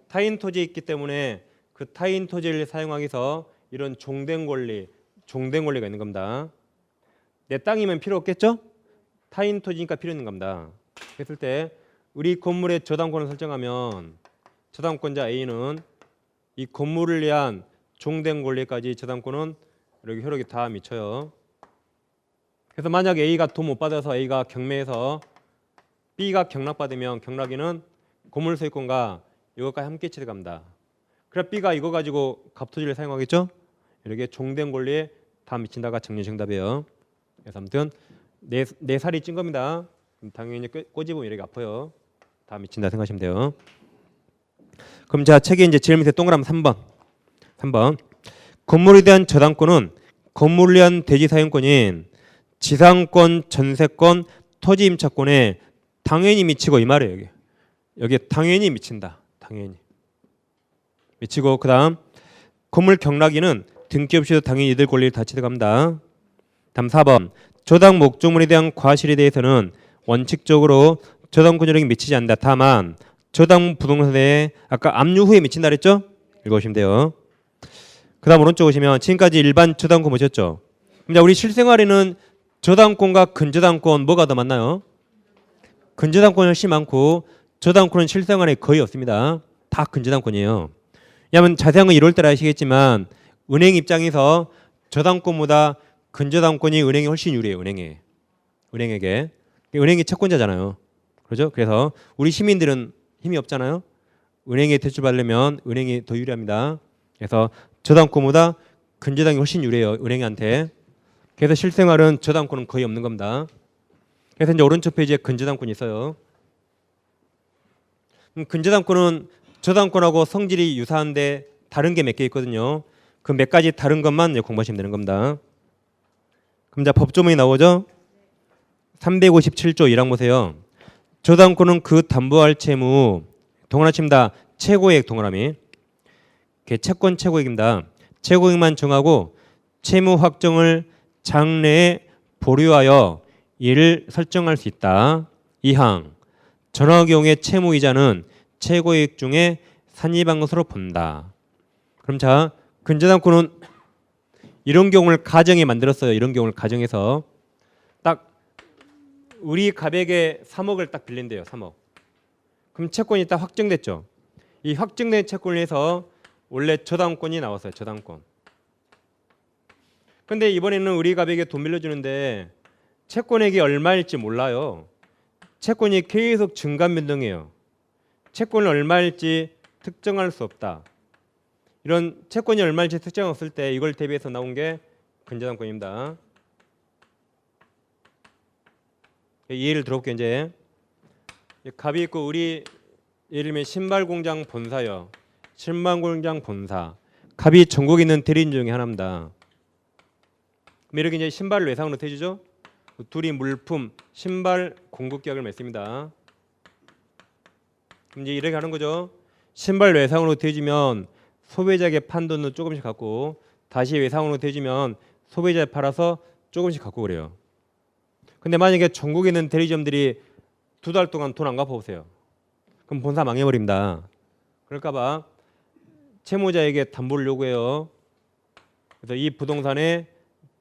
타인 토지 있기 때문에 그 타인 토지를 사용하기 위해서 이런 종된 권리가 있는 겁니다. 내 땅이면 필요 없겠죠? 타인 토지니까 필요 있는 겁니다. 그랬을 때 우리 건물의 저당권을 설정하면 저당권자 A는 이 건물을 위한 종된 권리까지 저당권은 이렇게 효력이 다 미쳐요. 그래서 만약 A가 돈 못 받아서 A가 경매해서 B가 경락받으면 경락인은 건물 소유권과 이것까지 함께 취득합니다. 그래 B가 이거 가지고 갑토지를 사용하겠죠? 이렇게 종된 권리에 다 미친다가 정리정답이에요. 그래서 아무튼 내 살이 찐 겁니다. 당연히 꼬집으면 이렇게 아파요. 다 미친다 생각하시면 돼요. 그럼 자 책에 이제 제일 밑에 동그라미 3번. 건물에 대한 저당권은 건물을 위한 대지 사용권인 지상권, 전세권, 토지 임차권에 당연히 미치고 이 말이에요. 여기 당연히 미친다. 당연히 미치고 그다음 건물 경락인은 등기 없이도 당연히 이들 권리를 다 취득합니다. 다음 4번. 저당 목적물에 대한 과실에 대해서는 원칙적으로 저당 권유력이 미치지 않는다. 다만 저당 부동산에 아까 압류 후에 미친다 그랬죠? 읽어보시면 돼요. 그 다음 오른쪽 오시면 지금까지 일반 저당권 보셨죠? 그럼 우리 실생활에는 저당권과 근저당권 뭐가 더 많나요? 근저당권이 훨씬 많고 저당권은 실생활에 거의 없습니다. 다 근저당권이에요. 왜냐하면 자세한 건 이럴 때라 아시겠지만 은행 입장에서 저당권보다 근저당권이 은행이 훨씬 유리해요. 은행에게. 은행이 채권자잖아요. 그렇죠? 그래서 우리 시민들은 힘이 없잖아요. 은행에 대출받으려면 은행이 더 유리합니다. 그래서 저당권보다 근저당이 훨씬 유리해요. 은행한테. 그래서 실생활은 저당권은 거의 없는 겁니다. 그래서 이제 오른쪽 페이지에 근저당권이 있어요. 근저당권은 저당권하고 성질이 유사한데 다른 게 몇 개 있거든요. 그 몇 가지 다른 것만 이제 공부하시면 되는 겁니다. 그럼 자 법조문이 나오죠. 357조 1항 보세요. 저당권은 그 담보할 채무 동그라미 칩니다. 최고액 동그라미. 채권 최고액입니다. 최고액만 정하고 채무 확정을 장래에 보류하여 이를 설정할 수 있다. 2항. 전화 경우의 채무이자는 최고액 중에 산입한 것으로 본다. 그럼 자 근저당권은 이런 경우를 가정에 만들었어요. 이런 경우를 가정해서 딱 우리 가백에 3억을 딱 빌린대요. 3억. 그럼 채권이 딱 확정됐죠. 이 확정된 채권을 해서 원래 저당권이 나왔어요. 저당권. 근데 이번에는 우리 가백에 돈 빌려주는데 채권액이 얼마일지 몰라요. 채권이 계속 증감 변동해요. 채권이 얼마일지 특정할 수 없다. 이런 채권이 얼마일지 특정 없을 때 이걸 대비해서 나온 게 근저당권입니다. 예를 들어볼게요. 이제 갑이 있고 우리 예를 들면 신발공장 본사요. 신발공장 본사. 갑이 전국에 있는 대리인 중에 하나입니다. 이렇게 이제 신발을 외상으로 대주죠. 둘이 물품, 신발 공급 계약을 맺습니다. 그럼 이제 이렇게 하는 거죠. 신발 외상으로 대주면 소비자에게 판 돈은 조금씩 갖고 다시 외상으로 대주면 소비자에 팔아서 조금씩 갖고 그래요. 근데 만약에 전국에 있는 대리점들이 2달 동안 돈 안 갚아보세요. 그럼 본사 망해버립니다. 그럴까봐 채무자에게 담보를 요구해요. 그래서 이 부동산에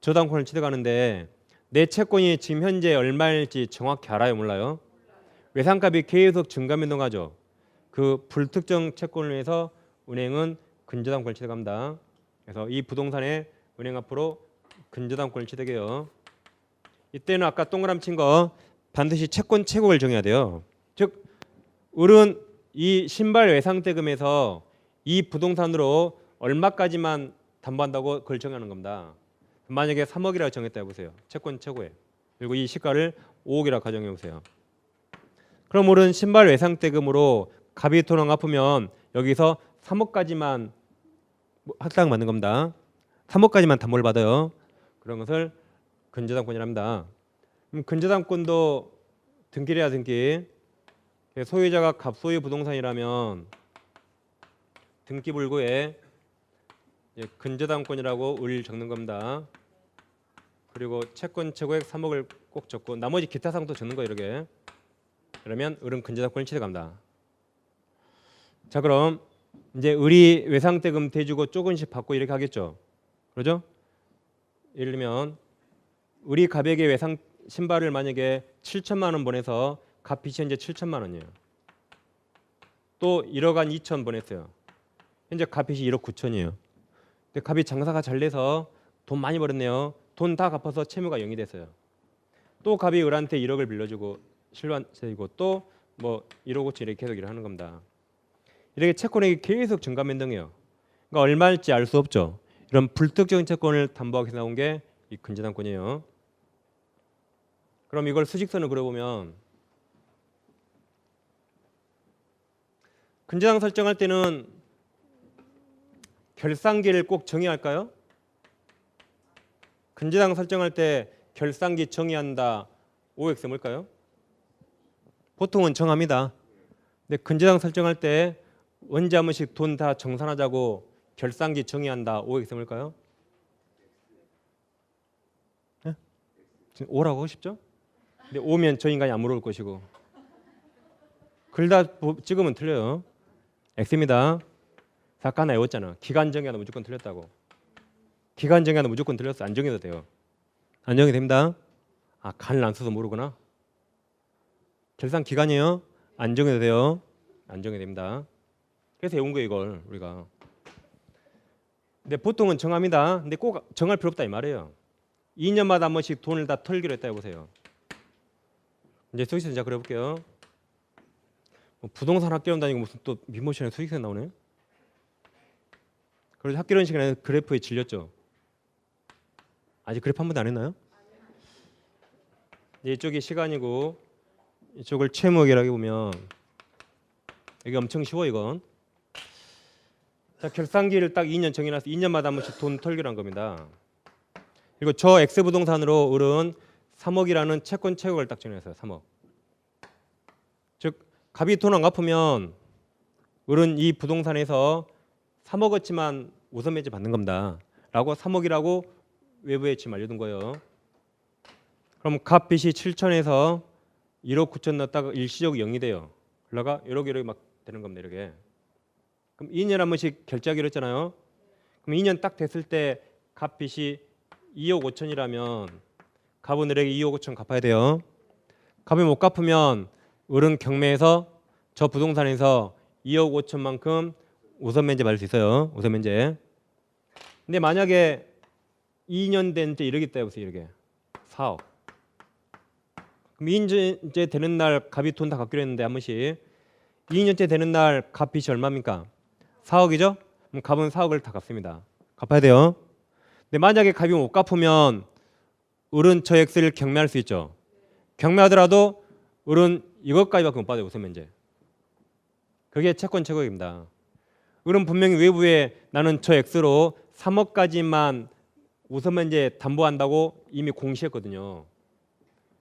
저당권을 취득하는데 내 채권이 지금 현재 얼마일지 정확히 알아요? 몰라요? 외상값이 계속 증감 변동하죠. 그 불특정 채권을 위해서 은행은 근저당권을 취득합니다. 그래서 이 부동산에 은행 앞으로 근저당권을 취득해요. 이때는 아까 동그라미 친 거 반드시 채권 최고를 정해야 돼요. 즉 을은 이 신발 외상대금에서 이 부동산으로 얼마까지만 담보한다고 그걸 정하는 겁니다. 만약에 3억이라고 정했다 해보세요. 채권 최고에. 그리고 이 시가를 5억이라고 가정해 보세요. 그럼 을은 신발 외상대금으로 갑이 돈 안 갚으면 여기서 3억까지만 확당 받는 겁니다. 3억까지만 담보를 받아요. 그런 것을 근저당권이랍니다. 근저당권도 등기를 해야 등기. 소유자가 갑소유 부동산이라면 등기불구에 근저당권이라고 을 적는 겁니다. 그리고 채권 최고액 3억을 꼭 적고 나머지 기타 사항도 적는 거예요. 이렇게. 그러면 을은 근저당권을 취득합니다. 자, 그럼 이제 을이 외상대금 대주고 조금씩 받고 이렇게 하겠죠. 그러죠? 예를 들면 을이 갑에게 외상 신발을 만약에 7천만 원 보내서 갑 빚이 현재 7천만 원이에요. 또 1억 한 2천 보냈어요. 현재 갑 빚이 1억 9천이에요. 근데 갑이 장사가 잘 돼서 돈 많이 벌었네요. 돈 다 갚아서 채무가 0이 됐어요. 또 갑이 을한테 1억을 빌려주고 실환세이고 또 뭐 1억 5천 이렇게 계속 일을 하는 겁니다. 이렇게 채권액이 계속 증가 변동해요. 그러니까 얼마일지 알 수 없죠. 이런 불특정 채권을 담보하기 위해서 나온 게 이 근저당권이에요. 그럼 이걸 수직선을 그려보면 근저당 설정할 때는 결산기를 꼭 정해야 할까요? 근저당 설정할 때 결산기 정의한다. OX 뭘까요? 보통은 정합니다. 근데 근저당 설정할 때 언제 한 번씩 돈 다 정산하자고 결산기 정의한다. OX 뭘까요? 네? 지금 O라고 하고 싶죠? 근데 O면 저 인간이 안 물어볼 것이고 글 다 찍으면 틀려요. X입니다. 아까 하나 외웠잖아. 기간 정의하다 무조건 틀렸다고. 기간 정의하다 무조건 틀렸어. 안 정해도 돼요. 안 정해도 됩니다. 아, 간을 안 써서 모르구나. 결산 기간이에요. 안 정해도 돼요. 안 정해도 됩니다. 그래서 외운 거예요, 이걸 우리가. 근데 보통은 정합니다. 근데 꼭 정할 필요 없다 이 말이에요. 2년마다 한 번씩 돈을 다 털기로 했다 해보세요. 이제 수익선 자 그려볼게요. 뭐 부동산 학개론 다니고 무슨 또 민모션에 수익선 나오네. 그래서 학개론 시간에 그래프에 질렸죠. 아직 그래프 한 번도 안 했나요? 이쪽이 시간이고 이쪽을 채무액이라고 보면 이게 엄청 쉬워 이건. 자, 결산기를 딱 2년 정해놔서 2년마다 한 번씩 돈 털기로 한 겁니다. 그리고 저 X 부동산으로 을은 3억이라는 채권 채액을 딱 정해놨어요. 3억. 즉 갑이 돈 안 갚으면 을은 이 부동산에서 3억어치만 우선 매집 받는 겁니다. 라고 3억이라고 외부에 지금 알려둔 거예요. 그럼 갑 빚이 7천에서 1억 9천 넣었다가 일시적으로 0이 돼요. 올라가 1억 막 되는 겁니다. 이렇게. 그럼 2년에 한 번씩 결제하기로 했잖아요. 그럼 2년 딱 됐을 때 갑 빚이 2억 5천이라면 갑은 을에게 2억 5천 갚아야 돼요. 갑이 못 갚으면 을은 경매에서 저 부동산에서 2억 5천만큼 우선 면제 받을 수 있어요. 우선 면제. 근데 만약에 2년 된 때 1억이 있다 해보세요. 이렇게 4억. 그럼 2년째 되는 날 갑이 돈 다 갚기로 했는데 한 번씩 2년째 되는 날 갑 빚이 얼마입니까? 4억이죠? 그럼 갑은 4억을 다 갚습니다. 갚아야 돼요. 근데 만약에 갑이 못 갚으면 을은 저 X를 경매할 수 있죠. 경매하더라도 을은 이것까지밖에 못 받아요. 우선 면제. 그게 채권 채권입니다. 을은 분명히 외부에 나는 저 X로 3억까지만 우선 면제 담보한다고 이미 공시했거든요.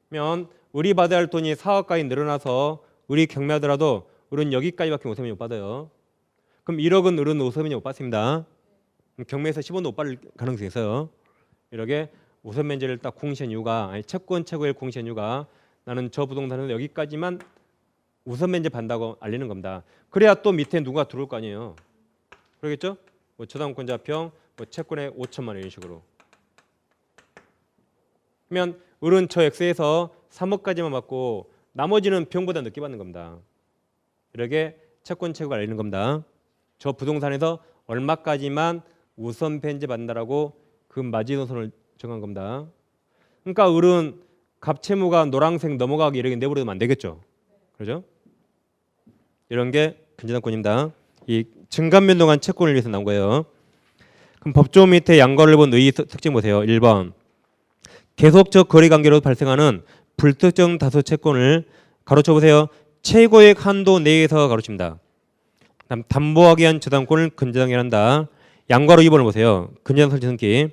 그러면 을이 받아야 할 돈이 4억까지 늘어나서 을이 경매하더라도 을은 여기까지밖에 우선 면제 못 받아요. 그럼 1억은 을은 우선 면제 못 받습니다. 경매에서 10원도 못 받을 가능성이 있어요. 이렇게 우선 면제를 딱 공시한 이유가 아니 채권 채권을 공시한 이유가 나는 저 부동산은 여기까지만 우선 면제 받는다고 알리는 겁니다. 그래야 또 밑에 누가 들어올 거 아니에요. 그러겠죠? 뭐 저당권자평, 뭐 채권에 5천만 원 이런 식으로. 그러면 을은 저 X에서 3억까지만 받고 나머지는 병보다 늦게 받는 겁니다. 이렇게 채권 채권을 알리는 겁니다. 저 부동산에서 얼마까지만 우선 변제 받는다라고 그 마지노선을 정한 겁니다. 그러니까 을은 갑채무가 노란색 넘어가기 이렇게 내버려두면 안 되겠죠. 그렇죠? 이런 게 근저당권입니다. 이 증감 변동한 채권을 위해서 나온 거예요. 그럼 법조 밑에 양거를 본 의의 특징 보세요. 1번 계속적 거래관계로 발생하는 불특정 다수 채권을 가로쳐 보세요. 최고액 한도 내에서 가로칩니다. 다음 담보하기 위한 저당권을 근저당이라 한다. 양괄호 2번을 보세요. 근저당 설치 등기.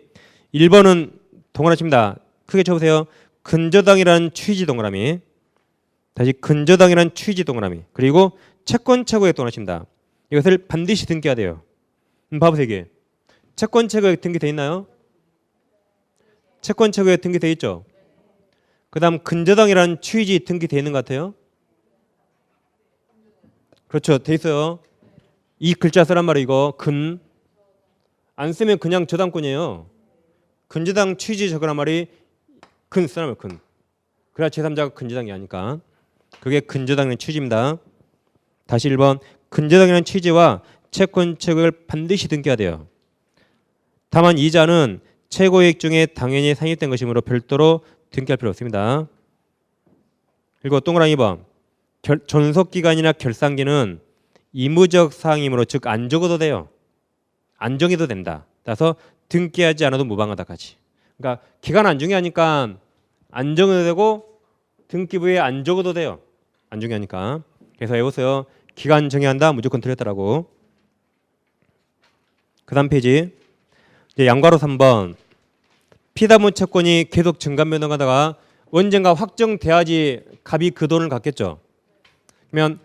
1번은 동그라미 칩니다. 크게 쳐보세요. 근저당이라는 취지 동그라미. 다시 근저당이라는 취지 동그라미. 그리고 채권 최고액 동그라미 칩니다. 이것을 반드시 등기해야 돼요. 봐보세요. 이게 채권 최고액 등기돼 있나요? 채권 최고액 등기돼 있죠. 그 다음 근저당이라는 취지 등기돼 있는 것 같아요. 그렇죠. 돼 있어요. 이 글자 쓰란 말이에요. 이거 근. 안 쓰면 그냥 저당권이에요. 근저당 취지 적으란 말이 근 쓰라면 근. 그래야 제3자가 근저당이 아니까. 그게 근저당의 취지입니다. 다시 1번. 근저당이라는 취지와 채권책을 반드시 등기해야 돼요. 다만 이자는 최고이익 중에 당연히 상입된 것이므로 별도로 등기할 필요 없습니다. 그리고 동그라미 2번. 존속기간이나 결산기는 의무적 사항이므로 즉 안 적어도 돼요. 안 정해도 된다. 따라서 등기하지 않아도 무방하다까지. 그러니까 기간 안 중요하니까 안 정해도 되고 등기부에 안 적어도 돼요. 안 중요하니까. 그래서 외우세요. 기간 정의한다 무조건 틀렸다라고. 그 다음 페이지 이제 양괄호 3번 피담보 채권이 계속 증감 변동하다가 언젠가 확정돼야지 갑이 그 돈을 갚겠죠. 그러면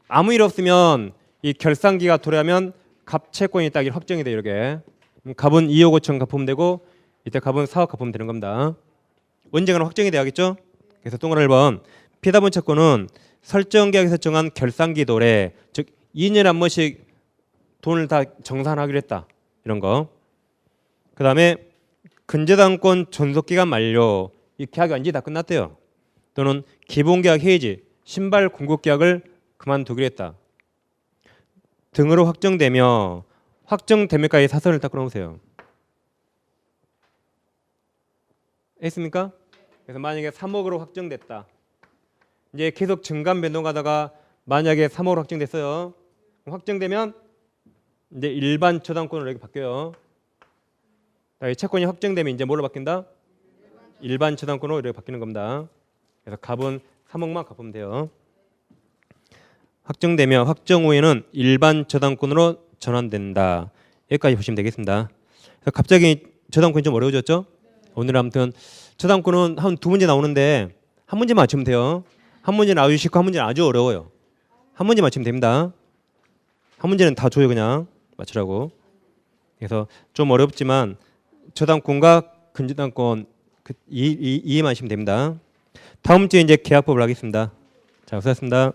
아무 일 없으면 이 결산기가 도래하면 갑 채권이 딱 확정이 돼요. 이렇게 갑은 2억 5천 갚으면 되고 이때 갑은 4억 갚으면 되는 겁니다. 언젠가는 확정이 돼야겠죠. 그래서 동그라미 1번 피담보 채권은 설정 계약에서 정한 결산기 도래 즉 2년에 한 번씩 돈을 다 정산하기로 했다. 이런 거. 그 다음에 근저당권 존속기간 만료 이 계약이 완전히 다 끝났대요. 또는 기본계약 해지 신발 공급계약을 그만두기로 했다. 등으로 확정되면까지 사선을 딱 끊어보세요. 했습니까? 그래서 만약에 3억으로 확정됐다. 이제 계속 증감 변동하다가 만약에 3억으로 확정됐어요. 확정되면 이제 일반 저당권으로 이렇게 바뀌어요. 채권이 확정되면 이제 뭘로 바뀐다? 일반 저당권으로 이렇게 바뀌는 겁니다. 그래서 갑은 3억만 갚으면 돼요. 확정되면 확정 후에는 일반 저당권으로 전환된다. 여기까지 보시면 되겠습니다. 그래서 갑자기 저당권이 좀 어려워졌죠? 오늘 아무튼 저당권은 한 두 문제 나오는데 한 문제 맞추면 돼요. 한 문제는 아주 쉽고 한 문제는 아주 어려워요. 한 문제 맞추면 됩니다. 한 문제는 다 줘요 그냥 맞추라고. 그래서 좀 어렵지만 저당권과 근저당권 이해만 하시면 됩니다. 다음 주에 이제 계약법을 하겠습니다. 자, 수고하셨습니다.